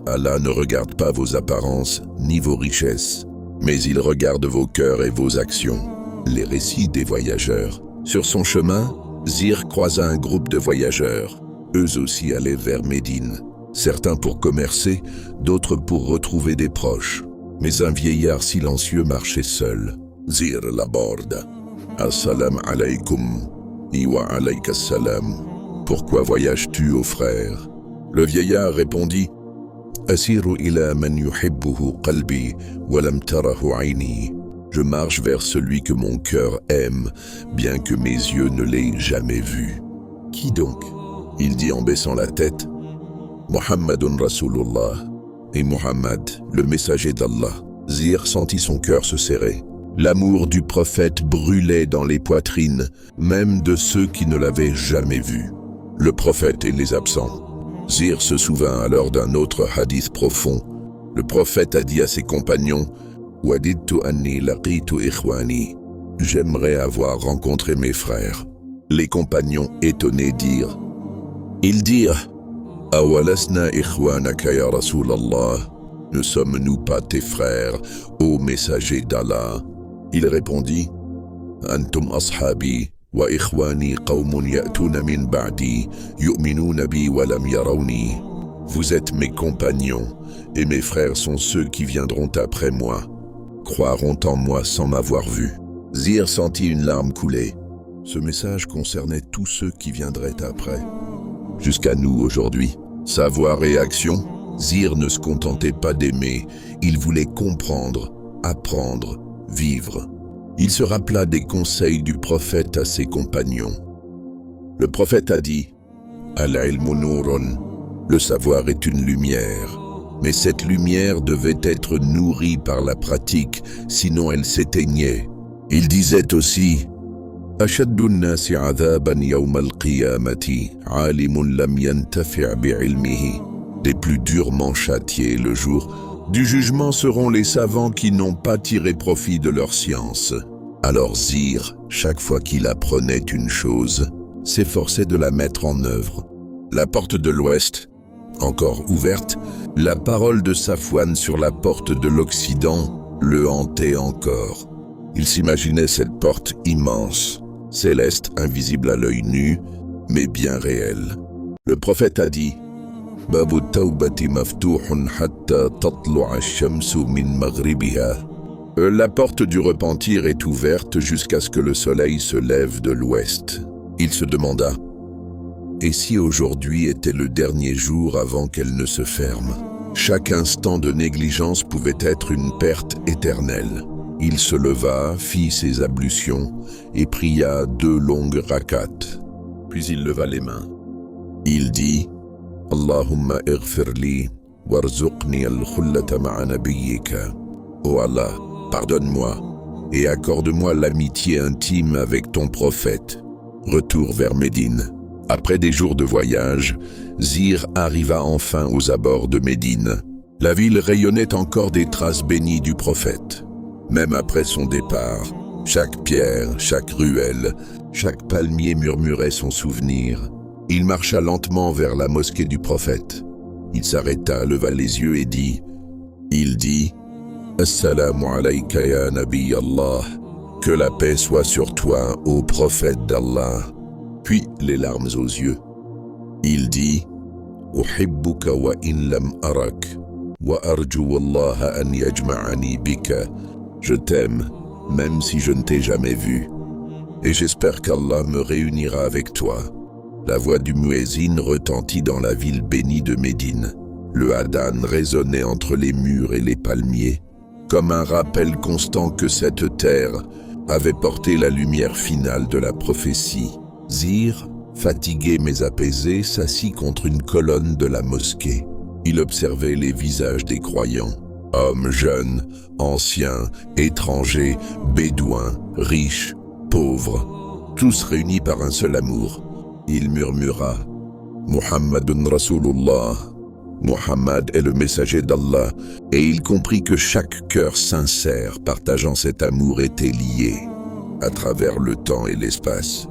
Allah ne regarde pas vos apparences ni vos richesses, mais il regarde vos cœurs et vos actions. Les récits des voyageurs. Sur son chemin, Zir croisa un groupe de voyageurs. Eux aussi allaient vers Médine. Certains pour commercer, d'autres pour retrouver des proches. Mais un vieillard silencieux marchait seul. Zir l'aborda. « Assalam alaykum, wa alayka salam. Pourquoi voyages-tu, ô frère ?» Le vieillard répondit « Asiru ila man yuhibbuhu qalbi, wa lam tarahu ayni. » Je marche vers celui que mon cœur aime, bien que mes yeux ne l'aient jamais vu. « Qui donc ?» Il dit en baissant la tête. « Muhammadun Rasulullah. » Et Muhammad, le messager d'Allah. Zir sentit son cœur se serrer. L'amour du prophète brûlait dans les poitrines, même de ceux qui ne l'avaient jamais vu. Le prophète et les absents. Zir se souvint alors d'un autre hadith profond. Le prophète a dit à ses compagnons « Wadidtu anni laqitu ikhwani » J'aimerais avoir rencontré mes frères. Les compagnons étonnés dirent « Awalasna ikhwanaka ya Rasulallah » Ne sommes-nous pas tes frères, ô messager d'Allah? Il répondit « Antum ashabi wa ikhwani qawmun ya'tuna min ba'di yu'minuna bi wa lam yarawni » Vous êtes mes compagnons, et mes frères sont ceux qui viendront après moi, croiront en moi sans m'avoir vu. Zir sentit une larme couler. Ce message concernait tous ceux qui viendraient après. Jusqu'à nous aujourd'hui. Savoir et action, Zir ne se contentait pas d'aimer, il voulait comprendre, apprendre, vivre. Il se rappela des conseils du prophète à ses compagnons. Le prophète a dit « Al-ilmu nurun » le savoir est une lumière, mais cette lumière devait être nourrie par la pratique, sinon elle s'éteignait. Il disait aussi أشد الناس عذابا يوم القيامة عالم لم ينتفع بعلمه. Les plus durement châtiés le jour du jugement seront les savants qui n'ont pas tiré profit de leur science. Alors Zir, chaque fois qu'il apprenait une chose, s'efforçait de la mettre en œuvre. La porte de l'Ouest, encore ouverte, la parole de Safwan sur la porte de l'Occident le hantait encore. Il s'imaginait cette porte immense, céleste, invisible à l'œil nu, mais bien réelle. Le prophète a dit « Babu tawbati maftuhun hatta tatlu'a ash-shamsu min maghribiha » La porte du repentir est ouverte jusqu'à ce que le soleil se lève de l'ouest. Il se demanda « Et si aujourd'hui était le dernier jour avant qu'elle ne se ferme ?» Chaque instant de négligence pouvait être une perte éternelle. Il se leva, fit ses ablutions et pria 2 longues rakats. Puis il leva les mains. Il dit « Allahumma ighfirli warzuqni al-khullata ma'a nabiyyika » Oh Allah, pardonne-moi et accorde-moi l'amitié intime avec ton prophète. Retour vers Médine. Après des jours de voyage, Zir arriva enfin aux abords de Médine. La ville rayonnait encore des traces bénies du prophète. Même après son départ, chaque pierre, chaque ruelle, chaque palmier murmurait son souvenir. Il marcha lentement vers la mosquée du prophète. Il s'arrêta, leva les yeux et dit « Assalamu alayka ya Nabi Allah, que la paix soit sur toi, ô prophète d'Allah. » Puis les larmes aux yeux. Il dit « Uhibbuka wa in lam arak, wa arju wallaha an yajma'ani bika. » Je t'aime, même si je ne t'ai jamais vu, et j'espère qu'Allah me réunira avec toi. La voix du muezzin retentit dans la ville bénie de Médine. Le hadan résonnait entre les murs et les palmiers, comme un rappel constant que cette terre avait porté la lumière finale de la prophétie. Zir, fatigué mais apaisé, s'assit contre une colonne de la mosquée. Il observait les visages des croyants. Hommes jeunes, anciens, étrangers, bédouins, riches, pauvres, tous réunis par un seul amour. Il murmura « Muhammadun Rasulullah » Muhammad est le messager d'Allah, et il comprit que chaque cœur sincère partageant cet amour était lié, à travers le temps et l'espace.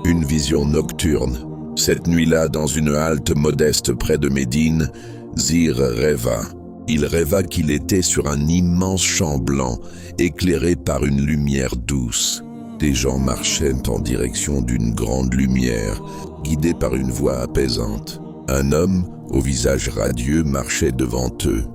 Une vision nocturne. Cette nuit-là, dans une halte modeste près de Médine, Zir rêva. Il rêva qu'il était sur un immense champ blanc, éclairé par une lumière douce. Des gens marchaient en direction d'une grande lumière, guidés par une voix apaisante. Un homme, au visage radieux, marchait devant eux.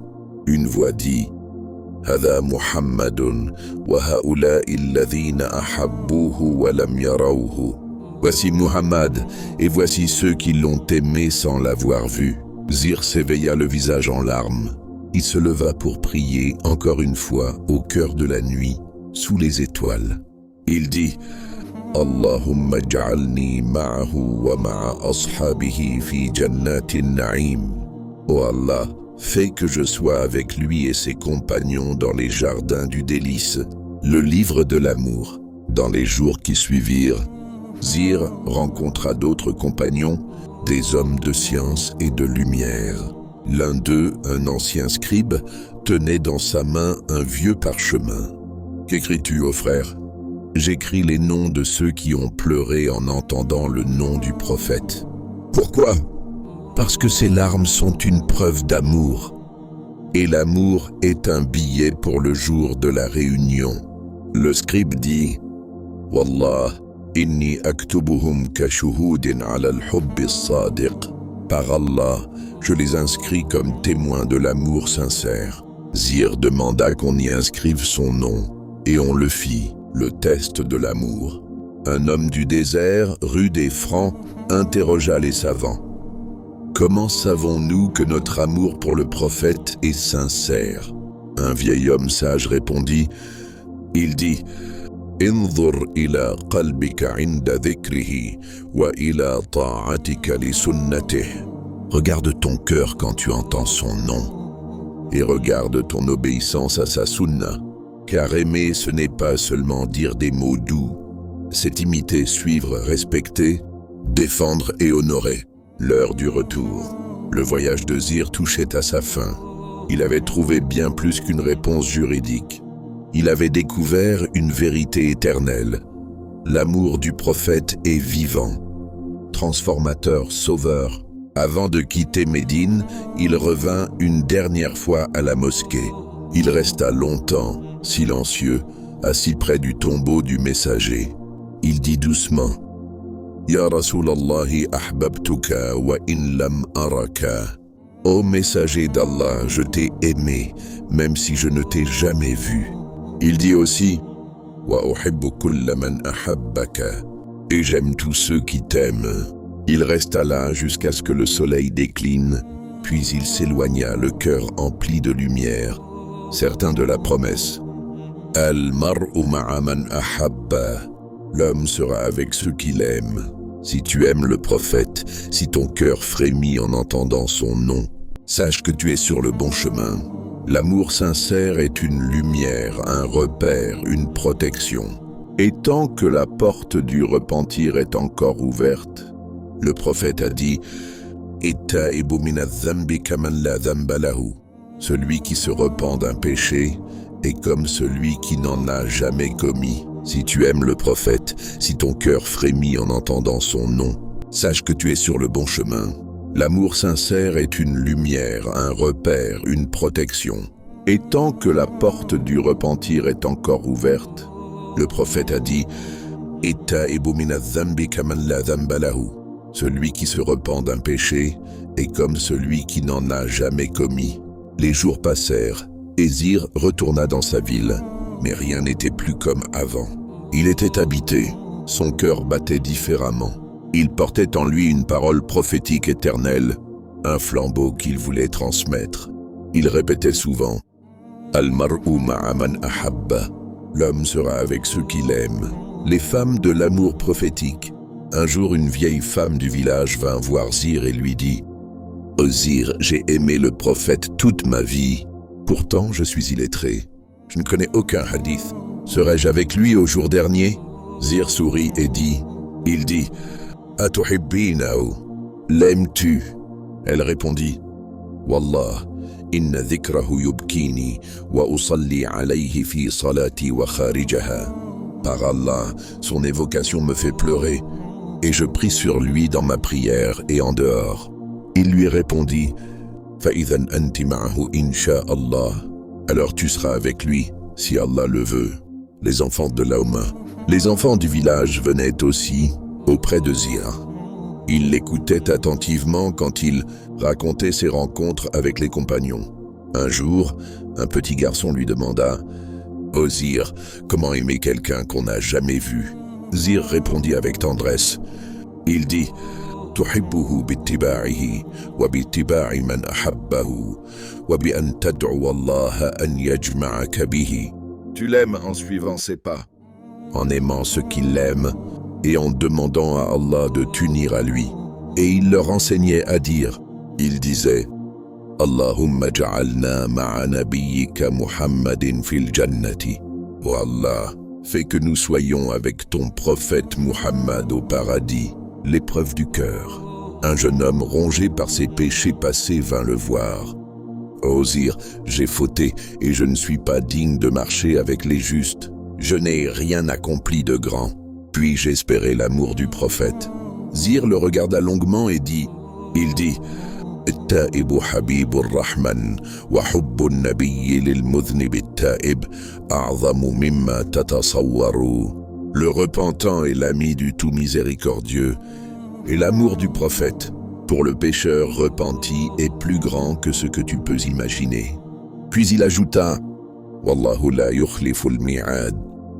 Une voix dit « Hada Muhammadun wa haula'i alladhina ahabbuhu wa lam yarawhu. » Voici Muhammad, et voici ceux qui l'ont aimé sans l'avoir vu. Zir s'éveilla le visage en larmes. Il se leva pour prier encore une fois au cœur de la nuit, sous les étoiles. Il dit « Allahumma ja'alni ma'ahu wa ma'a ashabihi fi jannatin na'im. » Oh Allah, fais que je sois avec lui et ses compagnons dans les jardins du délice, le livre de l'amour. Dans les jours qui suivirent, Zir rencontra d'autres compagnons, des hommes de science et de lumière. L'un d'eux, un ancien scribe, tenait dans sa main un vieux parchemin. « Qu'écris-tu, ô frère » ? « J'écris les noms de ceux qui ont pleuré en entendant le nom du prophète. »« Pourquoi ?»« Parce que ces larmes sont une preuve d'amour. Et l'amour est un billet pour le jour de la réunion. » Le scribe dit « Wallah, inni aktubuhum ka shuhudin ala al-hubbi as-sadiq. » Par Allah, je les inscris comme témoins de l'amour sincère. Zir demanda qu'on y inscrive son nom, et on le fit, le test de l'amour. Un homme du désert, rude et franc, interrogea les savants. « Comment savons-nous que notre amour pour le prophète est sincère ?» Un vieil homme sage répondit. Il dit « انظر إلى قلبك عند ذكره وإلى طاعتك لسنته. Regarde ton cœur quand tu entends son nom et regarde ton obéissance à sa sunna. Car aimer, ce n'est pas seulement dire des mots doux, c'est imiter, suivre, respecter, défendre et honorer. L'heure du retour. Le voyage de Zir touchait à sa fin. Il avait trouvé bien plus qu'une réponse juridique. Il avait découvert une vérité éternelle. L'amour du prophète est vivant, transformateur, sauveur. Avant de quitter Médine, il revint une dernière fois à la mosquée. Il resta longtemps, silencieux, assis près du tombeau du messager. Il dit doucement « Ya Rasulallahi ahbabtuka wa in lam araka » Ô messager d'Allah, je t'ai aimé, même si je ne t'ai jamais vu. Il dit aussi « Wa uhibbu kulla man ahabbaka » et j'aime tous ceux qui t'aiment. Il resta là jusqu'à ce que le soleil décline, puis il s'éloigna, le cœur empli de lumière, certain de la promesse. « Al-mar'u ma'a man ahabba » L'homme sera avec ceux qu'il aime. Si tu aimes le prophète, si ton cœur frémit en entendant son nom, sache que tu es sur le bon chemin. L'amour sincère est une lumière, un repère, une protection. Et tant que la porte du repentir est encore ouverte, le prophète a dit « Ittaibu mina dhanbi kaman la dhanba lahu » Celui qui se repent d'un péché est comme celui qui n'en a jamais commis. Si tu aimes le prophète, si ton cœur frémit en entendant son nom, sache que tu es sur le bon chemin. L'amour sincère est une lumière, un repère, une protection. Et tant que la porte du repentir est encore ouverte, le prophète a dit « Ittaibu mina dhanbi kaman la dhanba lahu » Celui qui se repent d'un péché est comme celui qui n'en a jamais commis. Les jours passèrent, et Zir retourna dans sa ville. Mais rien n'était plus comme avant. Il était habité, son cœur battait différemment. Il portait en lui une parole prophétique éternelle, un flambeau qu'il voulait transmettre. Il répétait souvent « Al-mar'u ma'a man ahabba » L'homme sera avec ceux qu'il aime. Les femmes de l'amour prophétique. Un jour, une vieille femme du village vint voir Zir et lui dit « Oh Zir, j'ai aimé le prophète toute ma vie. Pourtant, je suis illettré. Je ne connais aucun hadith. Serais-je avec lui au jour dernier ?» Zir sourit et dit « Atuhibbinahu » L'aimes-tu ? Elle répondit « Wallah, inna dhikrahu yubkini wa usalli alayhi fi salati wa kharijaha » Par Allah, son évocation me fait pleurer et je prie sur lui dans ma prière et en dehors. Il lui répondit « Fa'idhan anti ma'ahu insha'Allah » Alors tu seras avec lui, si Allah le veut. Les enfants de Lauma, les enfants du village venaient aussi auprès de Zir. Ils l'écoutaient attentivement quand il racontait ses rencontres avec les compagnons. Un jour, un petit garçon lui demanda « Oh Zir, comment aimer quelqu'un qu'on n'a jamais vu ?» Zir répondit avec tendresse. Il dit « Tuhibbuhu bittiba'ihi wa bittiba'i man ahabbahu wa bi an tad'u Allah an yajma'aka bihi » Tu l'aimes en suivant ses pas, en aimant ceux qui l'aiment et en demandant à Allah de t'unir à lui. Et il leur enseignait à dire, il disait « Allahumma ja'alna ma'a nabiyyika Muhammadin fil jannati » Oh Allah, fais que nous soyons avec ton prophète Muhammad au paradis. L'épreuve du cœur. Un jeune homme rongé par ses péchés passés vint le voir. « Ô Zir, j'ai fauté et je ne suis pas digne de marcher avec les justes. Je n'ai rien accompli de grand. Puis-je espérer l'amour du prophète ?» Zir le regarda longuement et dit « Ittaibu habibur rahman wa hubbun nabiyyi lil mudhnib ittaib a'zamu mimma tatasawwaru » Le repentant est l'ami du tout miséricordieux, et l'amour du prophète pour le pécheur repenti est plus grand que ce que tu peux imaginer. Puis il ajouta « Wallahu la yukhliful mi'ad »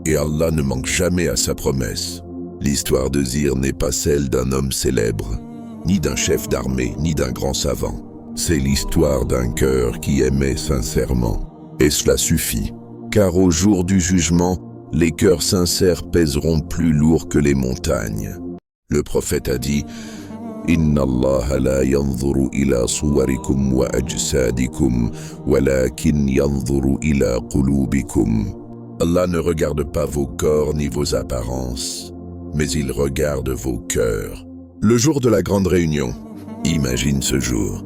et Allah ne manque jamais à sa promesse. L'histoire de Zir n'est pas celle d'un homme célèbre, ni d'un chef d'armée, ni d'un grand savant. C'est l'histoire d'un cœur qui aimait sincèrement. Et cela suffit, car au jour du jugement, Les cœurs sincères pèseront plus lourd que les montagnes. Le prophète a dit « Inna Allah la yanzuru ila suwarikum wa ajsadikum, walakin yanzuru ila qulubikum » Allah ne regarde pas vos corps ni vos apparences, mais il regarde vos cœurs. Le jour de la grande réunion, imagine ce jour.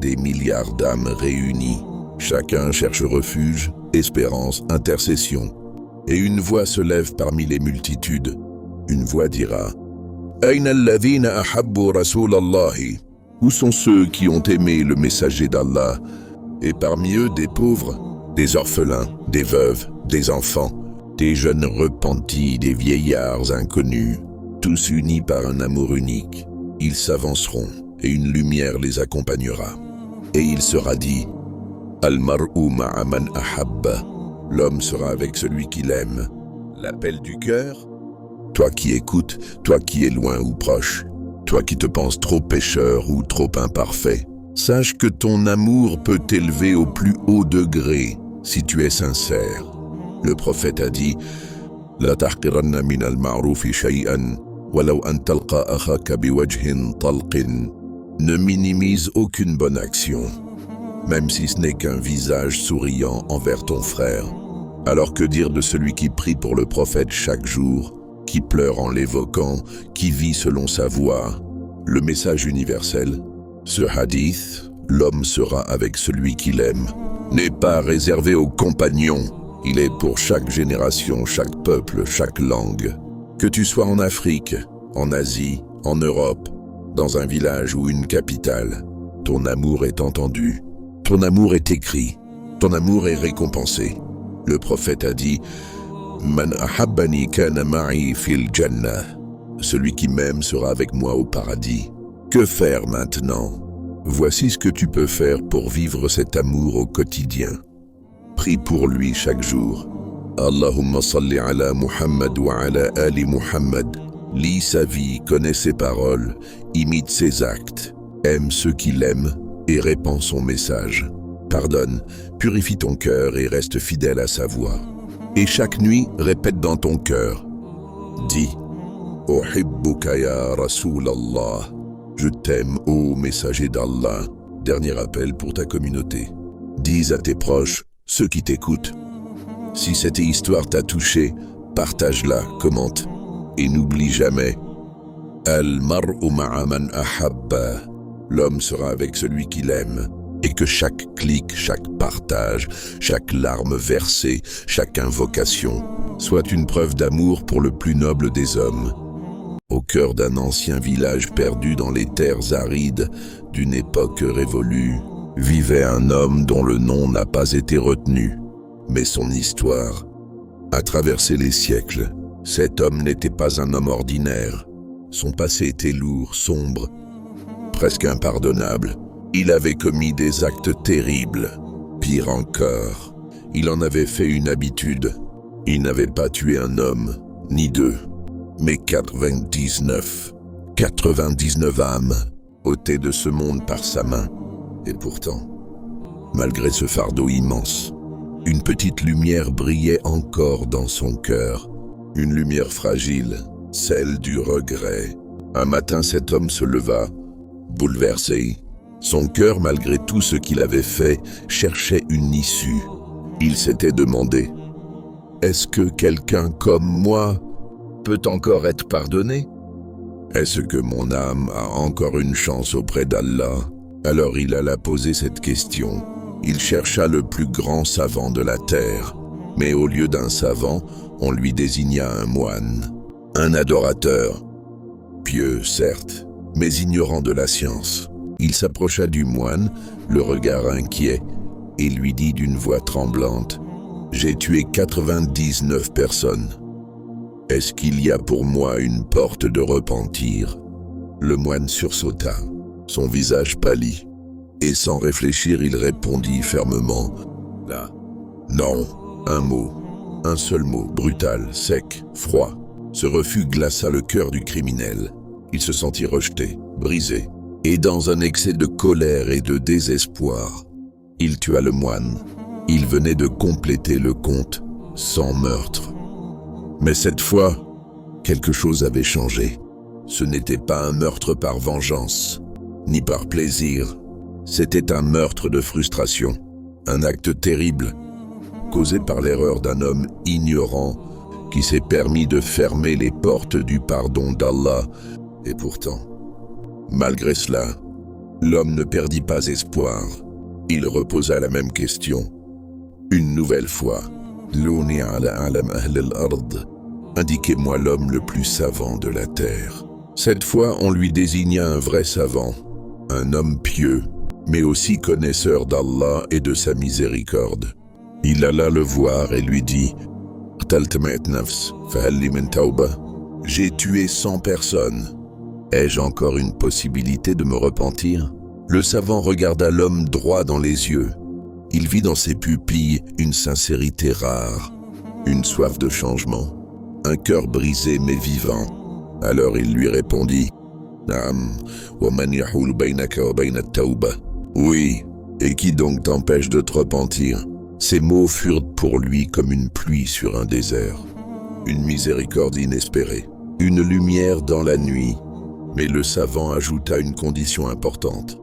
Des milliards d'âmes réunies. Chacun cherche refuge, espérance, intercession. Et une voix se lève parmi les multitudes. Une voix dira « Aïna alladhina ahabbu rasulallahi » Où sont ceux qui ont aimé le messager d'Allah? Et parmi eux des pauvres, des orphelins, des veuves, des enfants, des jeunes repentis, des vieillards inconnus, tous unis par un amour unique. Ils s'avanceront et une lumière les accompagnera. Et il sera dit « Al-mar'u ma'a man ahabba » L'homme sera avec celui qu'il aime. L'appel du cœur? Toi qui écoutes, toi qui es loin ou proche, toi qui te penses trop pécheur ou trop imparfait, sache que ton amour peut t'élever au plus haut degré si tu es sincère. Le prophète a dit « La tahqiranna min al-ma'rufi shay'an, walau an talqa akhaka biwajhin talqin » Ne minimise aucune bonne action, même si ce n'est qu'un visage souriant envers ton frère. Alors que dire de celui qui prie pour le prophète chaque jour, qui pleure en l'évoquant, qui vit selon sa voix? Le message universel, ce hadith, l'homme sera avec celui qu'il aime, n'est pas réservé aux compagnons. Il est pour chaque génération, chaque peuple, chaque langue. Que tu sois en Afrique, en Asie, en Europe, dans un village ou une capitale, ton amour est entendu, ton amour est écrit, ton amour est récompensé. Le prophète a dit « Man ahabbani kana ma'i fil jannah » Celui qui m'aime sera avec moi au paradis. Que faire maintenant? Voici ce que tu peux faire pour vivre cet amour au quotidien. Prie pour lui chaque jour. Allahumma salli ala Muhammad wa ala ali Muhammad. Lis sa vie, connais ses paroles, imite ses actes, aime ceux qui l'aiment et répand son message. Pardonne, purifie ton cœur et reste fidèle à sa voix. Et chaque nuit, répète dans ton cœur. Dis « Uhibbuka ya Rasulallah » Je t'aime, ô messager d'Allah. Dernier appel pour ta communauté. Dis à tes proches, ceux qui t'écoutent. Si cette histoire t'a touché, partage-la, commente. Et n'oublie jamais, Al-mar'u ma'a man ahabba. L'homme sera avec celui qu'il aime. Et que chaque clic, chaque partage, chaque larme versée, chaque invocation soit une preuve d'amour pour le plus noble des hommes. Au cœur d'un ancien village perdu dans les terres arides d'une époque révolue, vivait un homme dont le nom n'a pas été retenu, mais son histoire a traversé les siècles. Cet homme n'était pas un homme ordinaire. Son passé était lourd, sombre, presque impardonnable. Il avait commis des actes terribles. Pire encore, il en avait fait une habitude. Il n'avait pas tué un homme, ni deux, mais 99 âmes, ôtées de ce monde par sa main. Et pourtant, malgré ce fardeau immense, une petite lumière brillait encore dans son cœur. Une lumière fragile, celle du regret. Un matin, cet homme se leva, bouleversé. Son cœur, malgré tout ce qu'il avait fait, cherchait une issue. Il s'était demandé, « Est-ce que quelqu'un comme moi peut encore être pardonné? Est-ce que mon âme a encore une chance auprès d'Allah ?» Alors il alla poser cette question. Il chercha le plus grand savant de la terre, mais au lieu d'un savant, on lui désigna un moine, un adorateur, pieux certes, mais ignorant de la science. Il s'approcha du moine, le regard inquiet, et lui dit d'une voix tremblante, « J'ai tué 99 personnes. Est-ce qu'il y a pour moi une porte de repentir ?» Le moine sursauta, son visage pâlit, et sans réfléchir, il répondit fermement, « Là, non, un mot. Un seul mot, brutal, sec, froid. Ce refus glaça le cœur du criminel. Il se sentit rejeté, brisé, et dans un excès de colère et de désespoir, il tua le moine. Il venait de compléter le compte sans meurtre. Mais cette fois, quelque chose avait changé. Ce n'était pas un meurtre par vengeance, ni par plaisir. C'était un meurtre de frustration, un acte terrible, causé par l'erreur d'un homme ignorant qui s'est permis de fermer les portes du pardon d'Allah. Et pourtant, malgré cela, l'homme ne perdit pas espoir. Il reposa la même question. Une nouvelle fois, Louni ala alam ahl al-ard, indiquez-moi l'homme le plus savant de la terre. Cette fois, on lui désigna un vrai savant, un homme pieux, mais aussi connaisseur d'Allah et de sa miséricorde. Il alla le voir et lui dit « J'ai tué 100 personnes. Ai-je encore une possibilité de me repentir ?» Le savant regarda l'homme droit dans les yeux. Il vit dans ses pupilles une sincérité rare, une soif de changement, un cœur brisé mais vivant. Alors il lui répondit « Naam, wa man yahul baynaka wa bayna at-tawba » Oui, et qui donc t'empêche de te repentir? Ces mots furent pour lui comme une pluie sur un désert, une miséricorde inespérée, une lumière dans la nuit. Mais le savant ajouta une condition importante.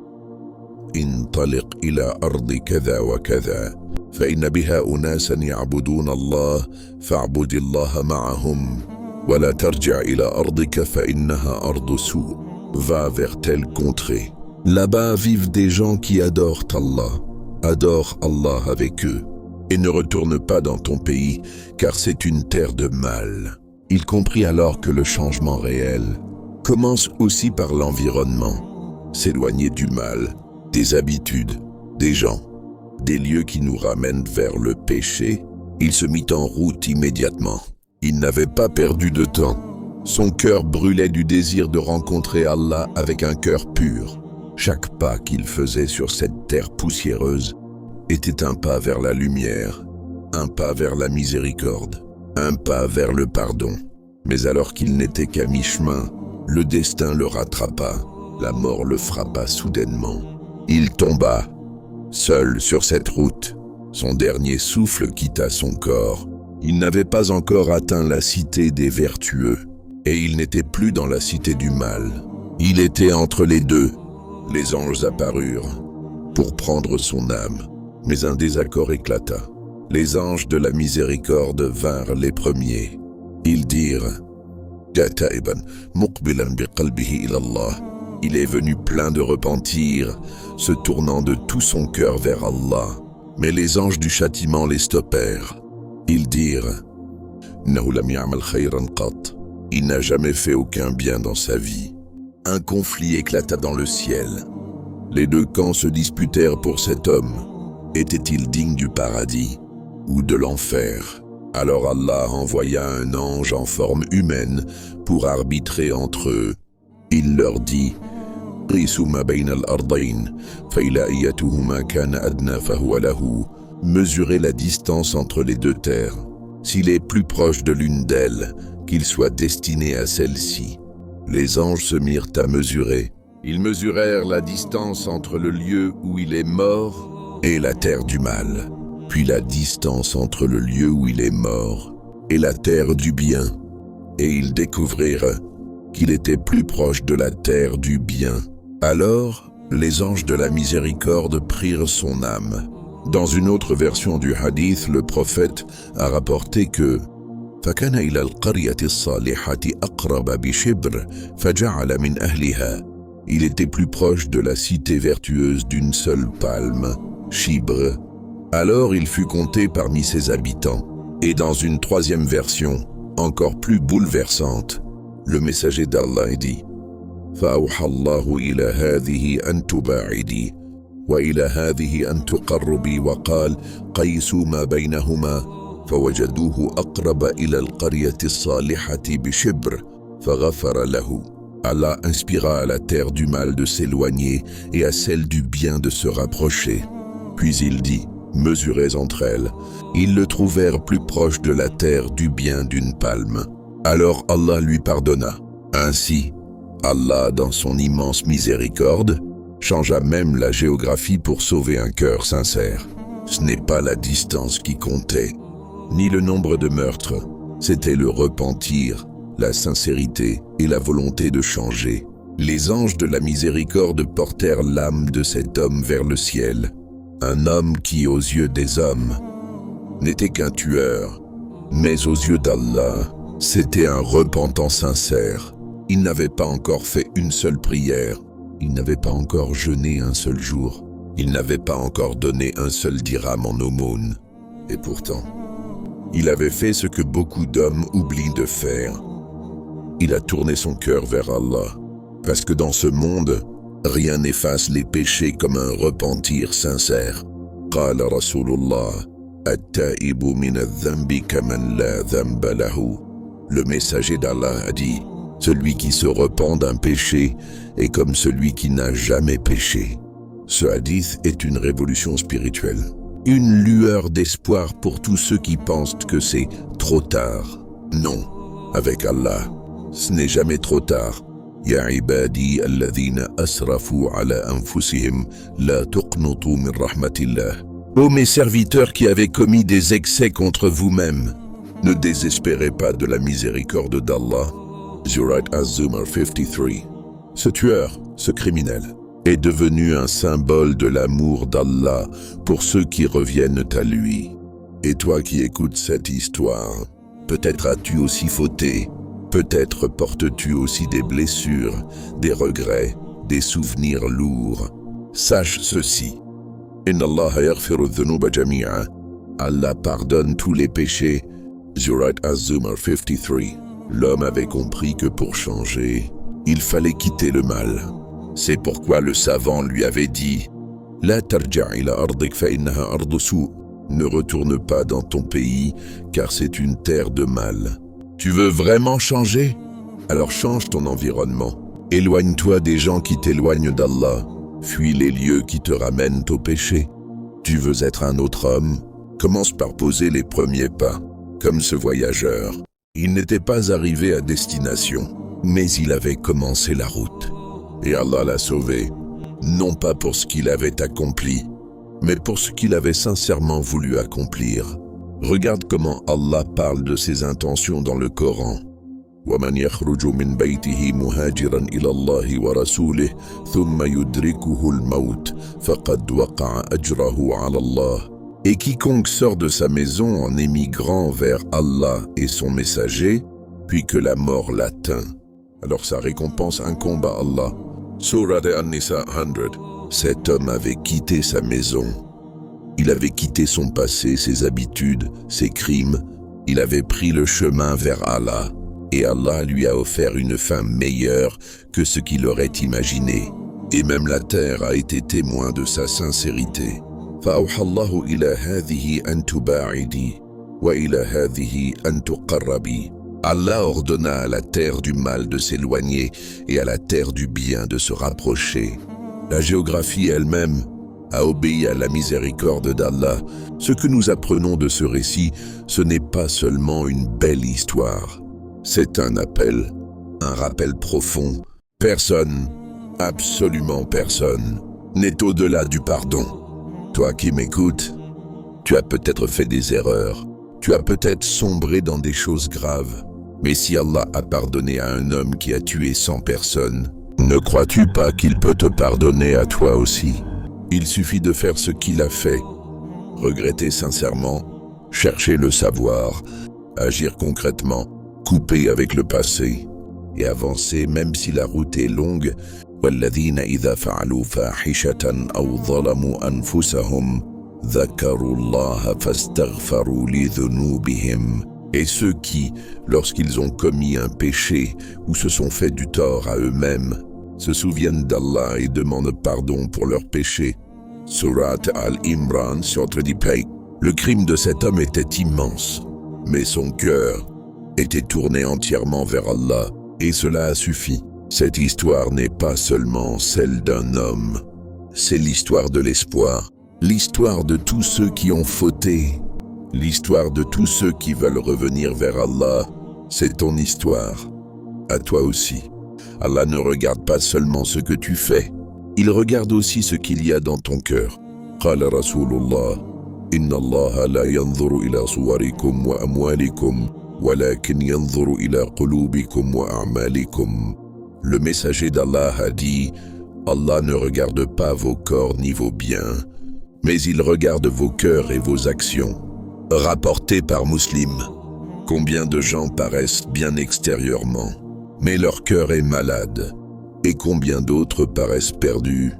انطلق إلى أرض كذا وكذا فإن بها أناسا يعبدون الله فاعبد الله معهم ولا ترجع إلى أرضك فإنها أرض سوء. Va vers telle contrée. Là-bas vivent des gens qui adorent Allah avec eux. Et ne retourne pas dans ton pays, car c'est une terre de mal. Il comprit alors que le changement réel commence aussi par l'environnement. S'éloigner du mal, des habitudes, des gens, des lieux qui nous ramènent vers le péché. Il se mit en route immédiatement. Il n'avait pas perdu de temps. Son cœur brûlait du désir de rencontrer Allah avec un cœur pur. Chaque pas qu'il faisait sur cette terre poussiéreuse était un pas vers la lumière, un pas vers la miséricorde, un pas vers le pardon. Mais alors qu'il n'était qu'à mi-chemin, le destin le rattrapa, la mort le frappa soudainement. Il tomba, seul sur cette route. Son dernier souffle quitta son corps. Il n'avait pas encore atteint la cité des vertueux, et il n'était plus dans la cité du mal. Il était entre les deux. Les anges apparurent pour prendre son âme, mais un désaccord éclata. Les anges de la miséricorde vinrent les premiers. Ils dirent « Il est venu plein de repentir, se tournant de tout son cœur vers Allah. » Mais les anges du châtiment les stoppèrent. Ils dirent « Il n'a jamais fait aucun bien dans sa vie. » Un conflit éclata dans le ciel. Les deux camps se disputèrent pour cet homme. Était-il digne du paradis ou de l'enfer? Alors Allah envoya un ange en forme humaine pour arbitrer entre eux. Il leur dit « Mesurez la distance entre les deux terres. S'il est plus proche de l'une d'elles, qu'il soit destiné à celle-ci. » Les anges se mirent à mesurer. Ils mesurèrent la distance entre le lieu où il est mort et la terre du mal, puis la distance entre le lieu où il est mort et la terre du bien. Et ils découvrirent qu'il était plus proche de la terre du bien. Alors, les anges de la miséricorde prirent son âme. Dans une autre version du hadith, le prophète a rapporté que فَكَانَ إِلَى الْقَرْيَةِ الصَّالِحَةِ أَقْرَبَ بِشِبْرٍ فَجَعَلَ مِنْ أَهْلِهَا. Il était plus proche de la cité vertueuse d'une seule palme, Chibre. Alors il fut compté parmi ses habitants. Et dans une troisième version, encore plus bouleversante, le messager d'Allah dit فَأَوْحَى اللَّهُ إِلَى هَذِهِ أَن تُبَاعِدِي وَإِلَى هَذِهِ أَن تُقَرِّبِي وَقَالَ قَيْسُوا مَا بَيْنَهُمَا فَوَجَدُوهُ أَقْرَبَ إِلَى الْقَرْيَةِ الصَّالِحَةِ بِشِبْرٍ فَغَفَرَ لَهُ. Allah inspira à la terre du mal de s'éloigner et à celle du bien de se rapprocher. Puis il dit, mesurez entre elles. Ils le trouvèrent plus proche de la terre du bien d'une palme. Alors Allah lui pardonna. Ainsi, Allah, dans son immense miséricorde, changea même la géographie pour sauver un cœur sincère. Ce n'est pas la distance qui comptait, ni le nombre de meurtres, C'était le repentir, la sincérité et la volonté de changer. Les anges de la miséricorde portèrent l'âme de cet homme vers le ciel. Un homme qui, aux yeux des hommes, n'était qu'un tueur, mais aux yeux d'Allah, c'était un repentant sincère. Il n'avait pas encore fait une seule prière, il n'avait pas encore jeûné un seul jour, il n'avait pas encore donné un seul dirham en aumône. Et pourtant, il avait fait ce que beaucoup d'hommes oublient de faire. Il a tourné son cœur vers Allah, parce que dans ce monde, rien n'efface les péchés comme un repentir sincère. Qala Rasulullah, at-ta'ibu min adh-dhanbi kaman la dhanba lahu. Le messager d'Allah a dit, celui qui se repent d'un péché est comme celui qui n'a jamais péché. Ce hadith est une révolution spirituelle. Une lueur d'espoir pour tous ceux qui pensent que c'est trop tard. Non, avec Allah, ce n'est jamais trop tard. Ya ibadi alladhina asrafu ala anfusihim la tuqnutu min rahmatillah. Ô mes serviteurs qui avez commis des excès contre vous-mêmes, ne désespérez pas de la miséricorde d'Allah. Surat Az-Zumar 53. Ce tueur, ce criminel, est devenu un symbole de l'amour d'Allah pour ceux qui reviennent à lui. Et toi qui écoutes cette histoire, peut-être as-tu aussi fauté, peut-être portes-tu aussi des blessures, des regrets, des souvenirs lourds. Sache ceci. Inna Allah yaghfiru dhunuba jami'a. Allah pardonne tous les péchés. Surat Az-Zumar 53. L'homme avait compris que pour changer, il fallait quitter le mal. C'est pourquoi le savant lui avait dit « La tarja' ila ardik fa innaha ardu su'. Ne retourne pas dans ton pays, car c'est une terre de mal. Tu veux vraiment changer? Alors change ton environnement. Éloigne-toi des gens qui t'éloignent d'Allah. Fuis les lieux qui te ramènent au péché. Tu veux être un autre homme? Commence par poser les premiers pas. Comme ce voyageur, il n'était pas arrivé à destination, mais il avait commencé la route. Et Allah l'a sauvé, non pas pour ce qu'il avait accompli, mais pour ce qu'il avait sincèrement voulu accomplir. Regarde comment Allah parle de ses intentions dans le Coran. وَمَنْ يَخْرُجُ مِنْ بَيْتِهِ مُهَاجِرًا إِلَى اللَّهِ وَرَسُولِهِ ثُمَّ يُدْرِكُهُ الْمَوْتُ فَقَدْ وَقَعَ أَجْرَهُ عَلَى اللَّهِ. Et quiconque sort de sa maison en émigrant vers Allah et son messager, puis que la mort l'atteint, alors sa récompense incombe à Allah. Surah An-Nisa 100. Cet homme avait quitté sa maison. Il avait quitté son passé, ses habitudes, ses crimes. Il avait pris le chemin vers Allah. Et Allah lui a offert une fin meilleure que ce qu'il aurait imaginé. Et même la terre a été témoin de sa sincérité. فأوحى الله إلى هذه أن تباعدي وإلى هذه أن تقربي. Allah ordonna à la terre du mal de s'éloigner et à la terre du bien de se rapprocher. La géographie elle-même a obéi à la miséricorde d'Allah. Ce que nous apprenons de ce récit, ce n'est pas seulement une belle histoire. C'est un appel, un rappel profond. Personne, absolument personne, n'est au-delà du pardon. Toi qui m'écoutes, tu as peut-être fait des erreurs, tu as peut-être sombré dans des choses graves, mais si Allah a pardonné à un homme qui a tué 100 personnes, ne crois-tu pas qu'il peut te pardonner à toi aussi? Il suffit de faire ce qu'il a fait, regretter sincèrement, chercher le savoir, agir concrètement, couper avec le passé et avancer même si la route est longue. وَالَّذِينَ إِذَا فَعَلُوا فَاحِشَةً أَوْ ظَلَمُوا أَنفُسَهُمْ ذَكَرُوا اللَّهَ فَاسْتَغْفَرُوا لِذُنُوبِهِمْ. Et ceux qui, lorsqu'ils ont commis un péché ou se sont fait du tort à eux-mêmes, se souviennent d'Allah et demandent pardon pour leurs péchés. Surat Al-Imran, Surah Dipay. Le crime de cet homme était immense, mais son cœur était tourné entièrement vers Allah, et cela a suffi. Cette histoire n'est pas seulement celle d'un homme, c'est l'histoire de l'espoir, l'histoire de tous ceux qui ont fauté, l'histoire de tous ceux qui veulent revenir vers Allah. C'est ton histoire, à toi aussi. Allah ne regarde pas seulement ce que tu fais, il regarde aussi ce qu'il y a dans ton cœur. Qala Rasulullah, Inna Allah la yanzuru ila suwarikum wa amwalikum, ولكن ينظر إلى قلوبكم وأعمالكم. Le messager d'Allah a dit, Allah ne regarde pas vos corps ni vos biens, mais il regarde vos cœurs et vos actions. Rapporté par Muslim. Combien de gens paraissent bien extérieurement, mais leur cœur est malade, et combien d'autres paraissent perdus,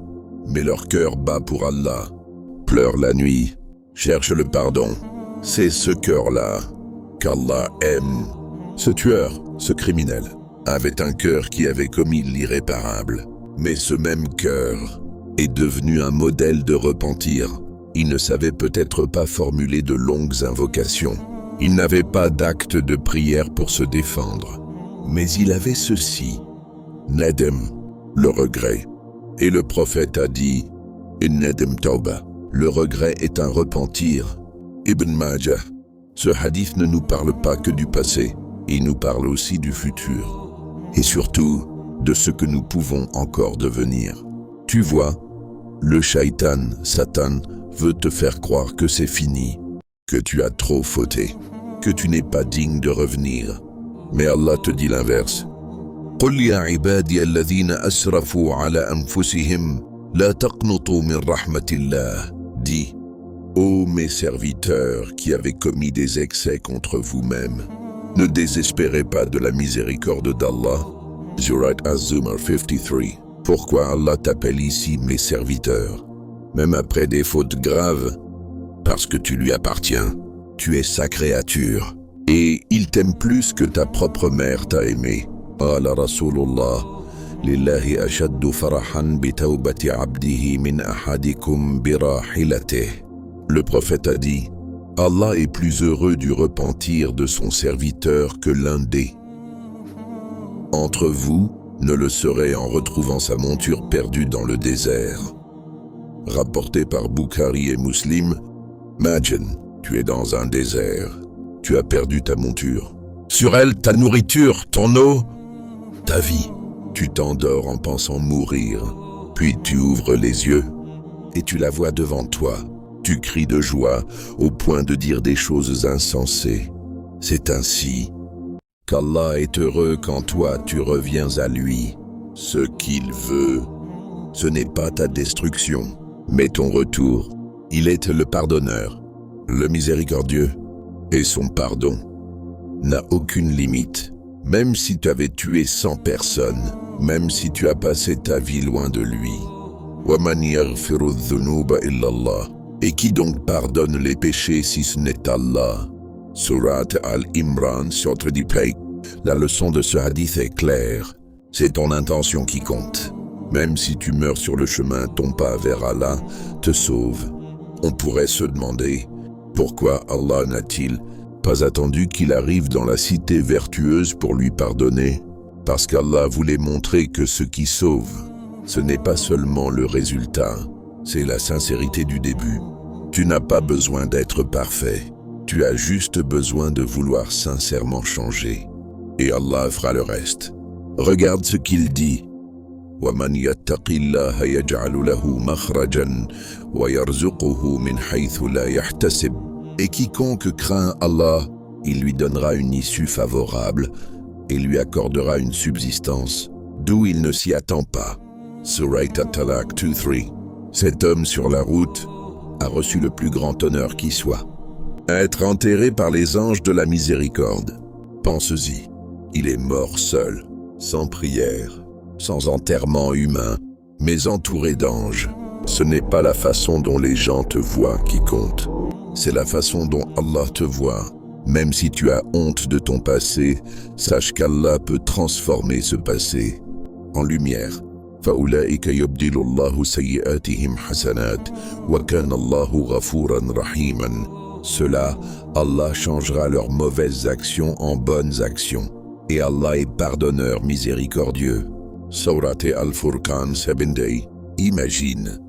mais leur cœur bat pour Allah, pleure la nuit, cherche le pardon. C'est ce cœur-là qu'Allah aime. Ce tueur, ce criminel, avait un cœur qui avait commis l'irréparable. Mais ce même cœur est devenu un modèle de repentir. Il ne savait peut-être pas formuler de longues invocations. Il n'avait pas d'acte de prière pour se défendre. Mais il avait ceci, Nadem, le regret. Et le prophète a dit, Nadem Tauba, le regret est un repentir. Ibn Majah, ce hadith ne nous parle pas que du passé, il nous parle aussi du futur. Et surtout, de ce que nous pouvons encore devenir. Tu vois, le shaitan, Satan, veut te faire croire que c'est fini, que tu as trop fauté, que tu n'es pas digne de revenir. Mais Allah te dit l'inverse. قل يا عبادي الذين أسرفوا على أنفسهم لا تقنطوا من رحمة الله. Dis, ô mes serviteurs qui avez commis des excès contre vous-mêmes, ne désespérez pas de la miséricorde d'Allah. Surat Az-Zumar 53. Pourquoi Allah t'appelle ici mes serviteurs, même après des fautes graves? Parce que tu lui appartiens, tu es sa créature, et il t'aime plus que ta propre mère t'a aimé. Qala Rasulullah, lillahi ashaddu farahan bi tawbati abdihi min ahadikum bi rahilatih. Le prophète a dit, Allah est plus heureux du repentir de son serviteur que l'un des entre vous ne le serait en retrouvant sa monture perdue dans le désert. Rapporté par Bukhari et Muslim, imagine, tu es dans un désert, tu as perdu ta monture. Sur elle, ta nourriture, ton eau, ta vie. Tu t'endors en pensant mourir, puis tu ouvres les yeux et tu la vois devant toi. Tu cries de joie au point de dire des choses insensées. C'est ainsi qu'Allah est heureux quand toi tu reviens à lui. Ce qu'il veut, ce n'est pas ta destruction, mais ton retour. Il est le pardonneur, le miséricordieux, et son pardon n'a aucune limite. Même si tu avais tué 100 personnes, même si tu as passé ta vie loin de lui. وَمَنْ يَغْفِرُ الذُّنُوبَ إِلَّا اللَّهُ. Et qui donc pardonne les péchés si ce n'est Allah? Surat Al-Imran, Sourate du Pays. La leçon de ce hadith est claire. C'est ton intention qui compte. Même si tu meurs sur le chemin, ton pas vers Allah te sauve. On pourrait se demander, pourquoi Allah n'a-t-il pas attendu qu'il arrive dans la cité vertueuse pour lui pardonner? Parce qu'Allah voulait montrer que ce qui sauve, ce n'est pas seulement le résultat, c'est la sincérité du début. Tu n'as pas besoin d'être parfait, tu as juste besoin de vouloir sincèrement changer. Et Allah fera le reste. Regarde ce qu'il dit. وَمَنْ يَتَّقِ اللَّهَ يَجْعَلُ لَهُ مَخْرَجًا وَيَرْزُقُهُ مِنْ حَيْثُ لَا يَحْتَسِبُ. Et quiconque craint Allah, il lui donnera une issue favorable et lui accordera une subsistance d'où il ne s'y attend pas. Surat At-Talaq 2-3. Cet homme sur la route a reçu le plus grand honneur qui soit. Être enterré par les anges de la miséricorde. Pense-y, il est mort seul, sans prière, sans enterrement humain, mais entouré d'anges. Ce n'est pas la façon dont les gens te voient qui compte. C'est la façon dont Allah te voit. Même si tu as honte de ton passé, sache qu'Allah peut transformer ce passé en lumière. فَأُولَئِكَ يُبْدِلُ اللَّهُ سَيِّئَاتِهِمْ حَسَنَاتٍ وَكَانَ اللَّهُ غَفُورًا رَحِيمًا. Cela, Allah changera leurs mauvaises actions en bonnes actions. Et Allah est pardonneur miséricordieux. Sourate Al-Furqan 7. Imagine,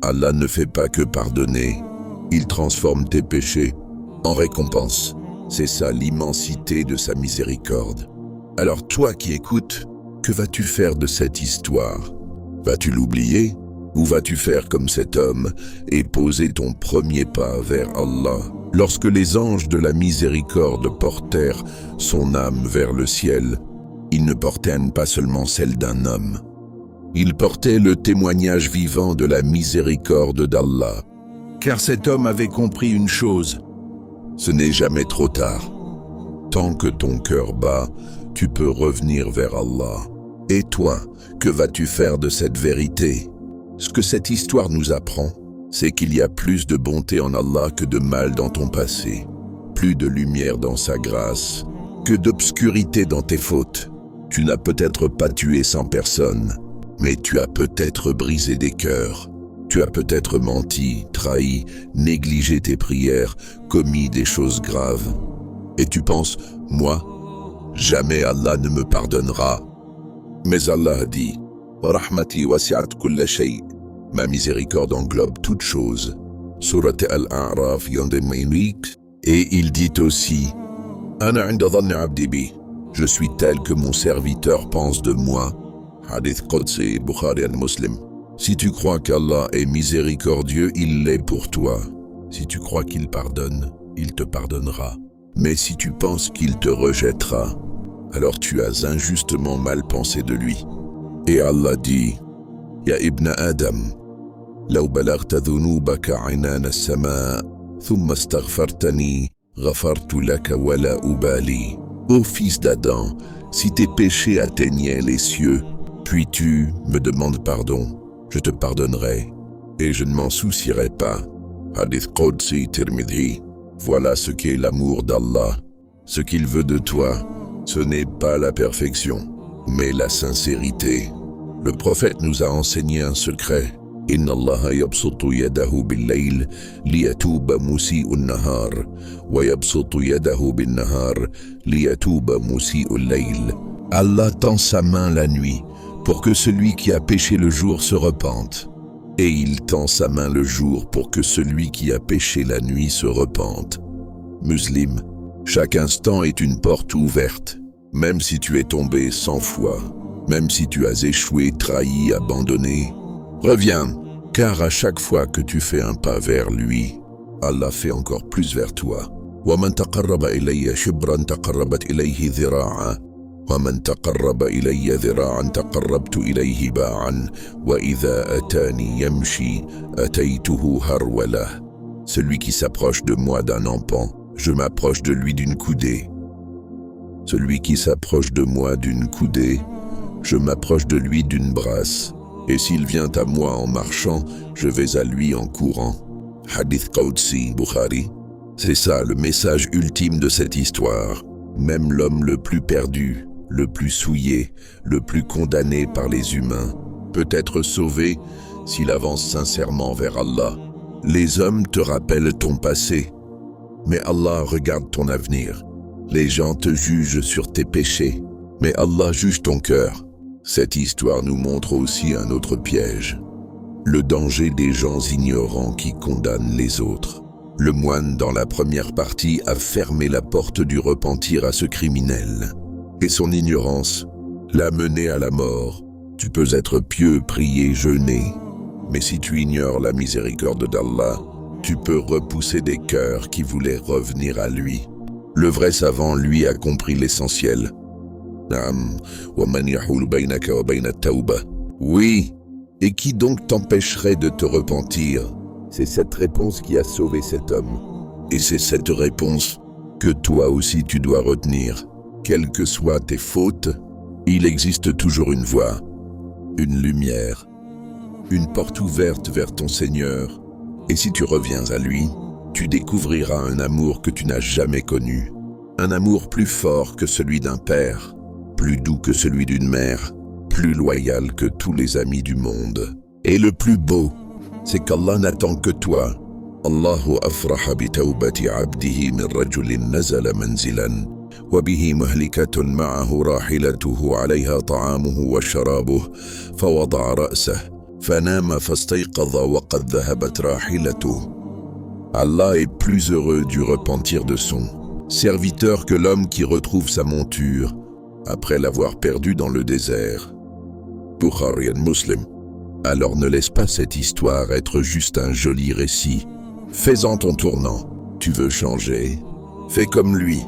Allah ne fait pas que pardonner, il transforme tes péchés en récompense. C'est ça l'immensité de sa miséricorde. Alors toi qui écoutes, que vas-tu faire de cette histoire? Vas-tu l'oublier? Ou vas-tu faire comme cet homme et poser ton premier pas vers Allah? Lorsque les anges de la miséricorde portèrent son âme vers le ciel, ils ne portaient pas seulement celle d'un homme. Ils portaient le témoignage vivant de la miséricorde d'Allah. Car cet homme avait compris une chose, ce n'est jamais trop tard. Tant que ton cœur bat, tu peux revenir vers Allah. Et toi, que vas-tu faire de cette vérité? Ce que cette histoire nous apprend, c'est qu'il y a plus de bonté en Allah que de mal dans ton passé, plus de lumière dans sa grâce que d'obscurité dans tes fautes. Tu n'as peut-être pas tué 100 personnes, mais tu as peut-être brisé des cœurs. Tu as peut-être menti, trahi, négligé tes prières, commis des choses graves. Et tu penses, moi, jamais Allah ne me pardonnera. Mais Allah a dit, Rahmati wasi'at kulla shay. Ma miséricorde englobe toute chose. Surat Al-A'raf et il dit aussi, Ana 'inda dhanni 'abdi bi. Je suis tel que mon serviteur pense de moi. Hadith Qudsi, Bukhari et Muslim. Si tu crois qu'Allah est miséricordieux, il l'est pour toi. Si tu crois qu'il pardonne, il te pardonnera. Mais si tu penses qu'il te rejettera, alors tu as injustement mal pensé de lui. Et Allah dit, Ya ibn Adam, لو بلغت ذنوبك عنان السماء ثم استغفرتني غفرت لك ولا أبالي. Ô fils d'Adam, si tes péchés atteignaient les cieux, puis tu me demandes pardon, je te pardonnerai, et je ne m'en soucierai pas. Hadith Qudsi Tirmidhi. Voilà ce qu'est l'amour d'Allah. Ce qu'il veut de toi, ce n'est pas la perfection, mais la sincérité. Le prophète nous a enseigné un secret. Inna Allah yabsutu yadahu bil-layl liyatuba musi'u an-nahar wa yabsutu yadahu bin-nahar liyatuba musi'u al-layl. Allah tend sa main la nuit pour que celui qui a péché le jour se repente, et il tend sa main le jour pour que celui qui a péché la nuit se repente. Muslim, chaque instant est une porte ouverte, même si tu es tombé 100 fois, même si tu as échoué, trahi, abandonné. Reviens, car à chaque fois que tu fais un pas vers lui, Allah fait encore plus vers toi. وَمَنْ تَقَرَّبَ إِلَيَّ شِبْرًا تَقَرَّبَتْ إِلَيْهِ ذِرَاعًا وَمَنْ تَقَرَّبَ إِلَيَّ ذِرَاعًا تَقَرَّبْتُ إِلَيْهِ بَاعًا وَإِذَا أَتَانِي يَمْشِي أَتَيْتُهُ هَرْوَلَةً. Celui qui s'approche de moi d'un empan, je m'approche de lui d'une coudée. Celui qui s'approche de moi d'une coudée, je m'approche de lui d'une brasse. Et s'il vient à moi en marchant, je vais à lui en courant. Hadith Qudsi, Bukhari. C'est ça le message ultime de cette histoire. Même l'homme le plus perdu, le plus souillé, le plus condamné par les humains, peut être sauvé s'il avance sincèrement vers Allah. Les hommes te rappellent ton passé, mais Allah regarde ton avenir. Les gens te jugent sur tes péchés, mais Allah juge ton cœur. Cette histoire nous montre aussi un autre piège, le danger des gens ignorants qui condamnent les autres. Le moine, dans la première partie, a fermé la porte du repentir à ce criminel. Et son ignorance l'a mené à la mort. Tu peux être pieux, prier, jeûner, mais si tu ignores la miséricorde d'Allah, tu peux repousser des cœurs qui voulaient revenir à lui. Le vrai savant, lui, a compris l'essentiel. Oui, et qui donc t'empêcherait de te repentir? C'est cette réponse qui a sauvé cet homme. Et c'est cette réponse que toi aussi tu dois retenir. Quelles que soient tes fautes, il existe toujours une voie, une lumière, une porte ouverte vers ton Seigneur. Et si tu reviens à lui, tu découvriras un amour que tu n'as jamais connu. Un amour plus fort que celui d'un père, plus doux que celui d'une mère, plus loyal que tous les amis du monde. Et le plus beau, c'est qu'Allah n'attend que toi. Allahu afraha bi tawbati abdihi min rajulin nazala manzilan wa bihi muhlikatun ma'ahu rahilatuhu 'alayha ta'amuhu wa sharabuhu fawada'a ra'sahu fanama fastayqadha wa qad dhahabat rahilatuhu. Allah est plus heureux du repentir de son serviteur que l'homme qui retrouve sa monture après l'avoir perdue dans le désert. Bukhari et Muslim. Alors ne laisse pas cette histoire être juste un joli récit. Fais-en ton tournant. Tu veux changer? Fais comme lui.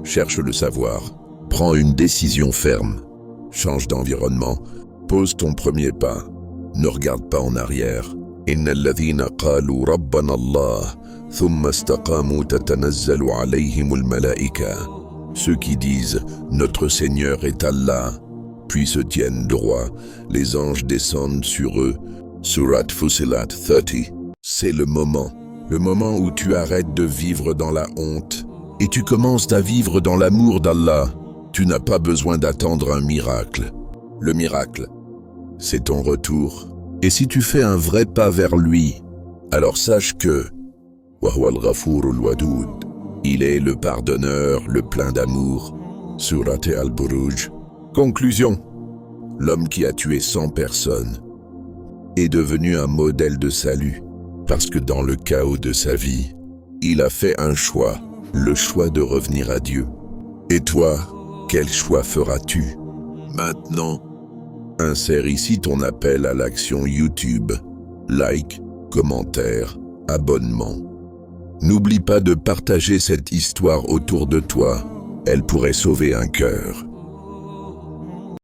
Cherche le savoir. Prends une décision ferme. Change d'environnement. Pose ton premier pas. Ne regarde pas en arrière. إن الذين قالوا ربنا الله ثم استقاموا تتنزل عليهم الملائكة. Ceux qui disent notre Seigneur est Allah, puis se tiennent droit, les anges descendent sur eux. Surat Fussilat 30. C'est le moment où tu arrêtes de vivre dans la honte et tu commences à vivre dans l'amour d'Allah. Tu n'as pas besoin d'attendre un miracle. Le miracle, c'est ton retour. Et si tu fais un vrai pas vers lui, alors sache que وَهُوَ الْغَفُورُ الْوَدُودُ. Il est le pardonneur, le plein d'amour. Surat Al-Buruj. Conclusion. L'homme qui a tué 100 personnes est devenu un modèle de salut, parce que dans le chaos de sa vie, il a fait un choix, le choix de revenir à Dieu. Et toi, quel choix feras-tu? Maintenant, insère ici ton appel à l'action YouTube. Like, commentaire, abonnement. N'oublie pas de partager cette histoire autour de toi. Elle pourrait sauver un cœur.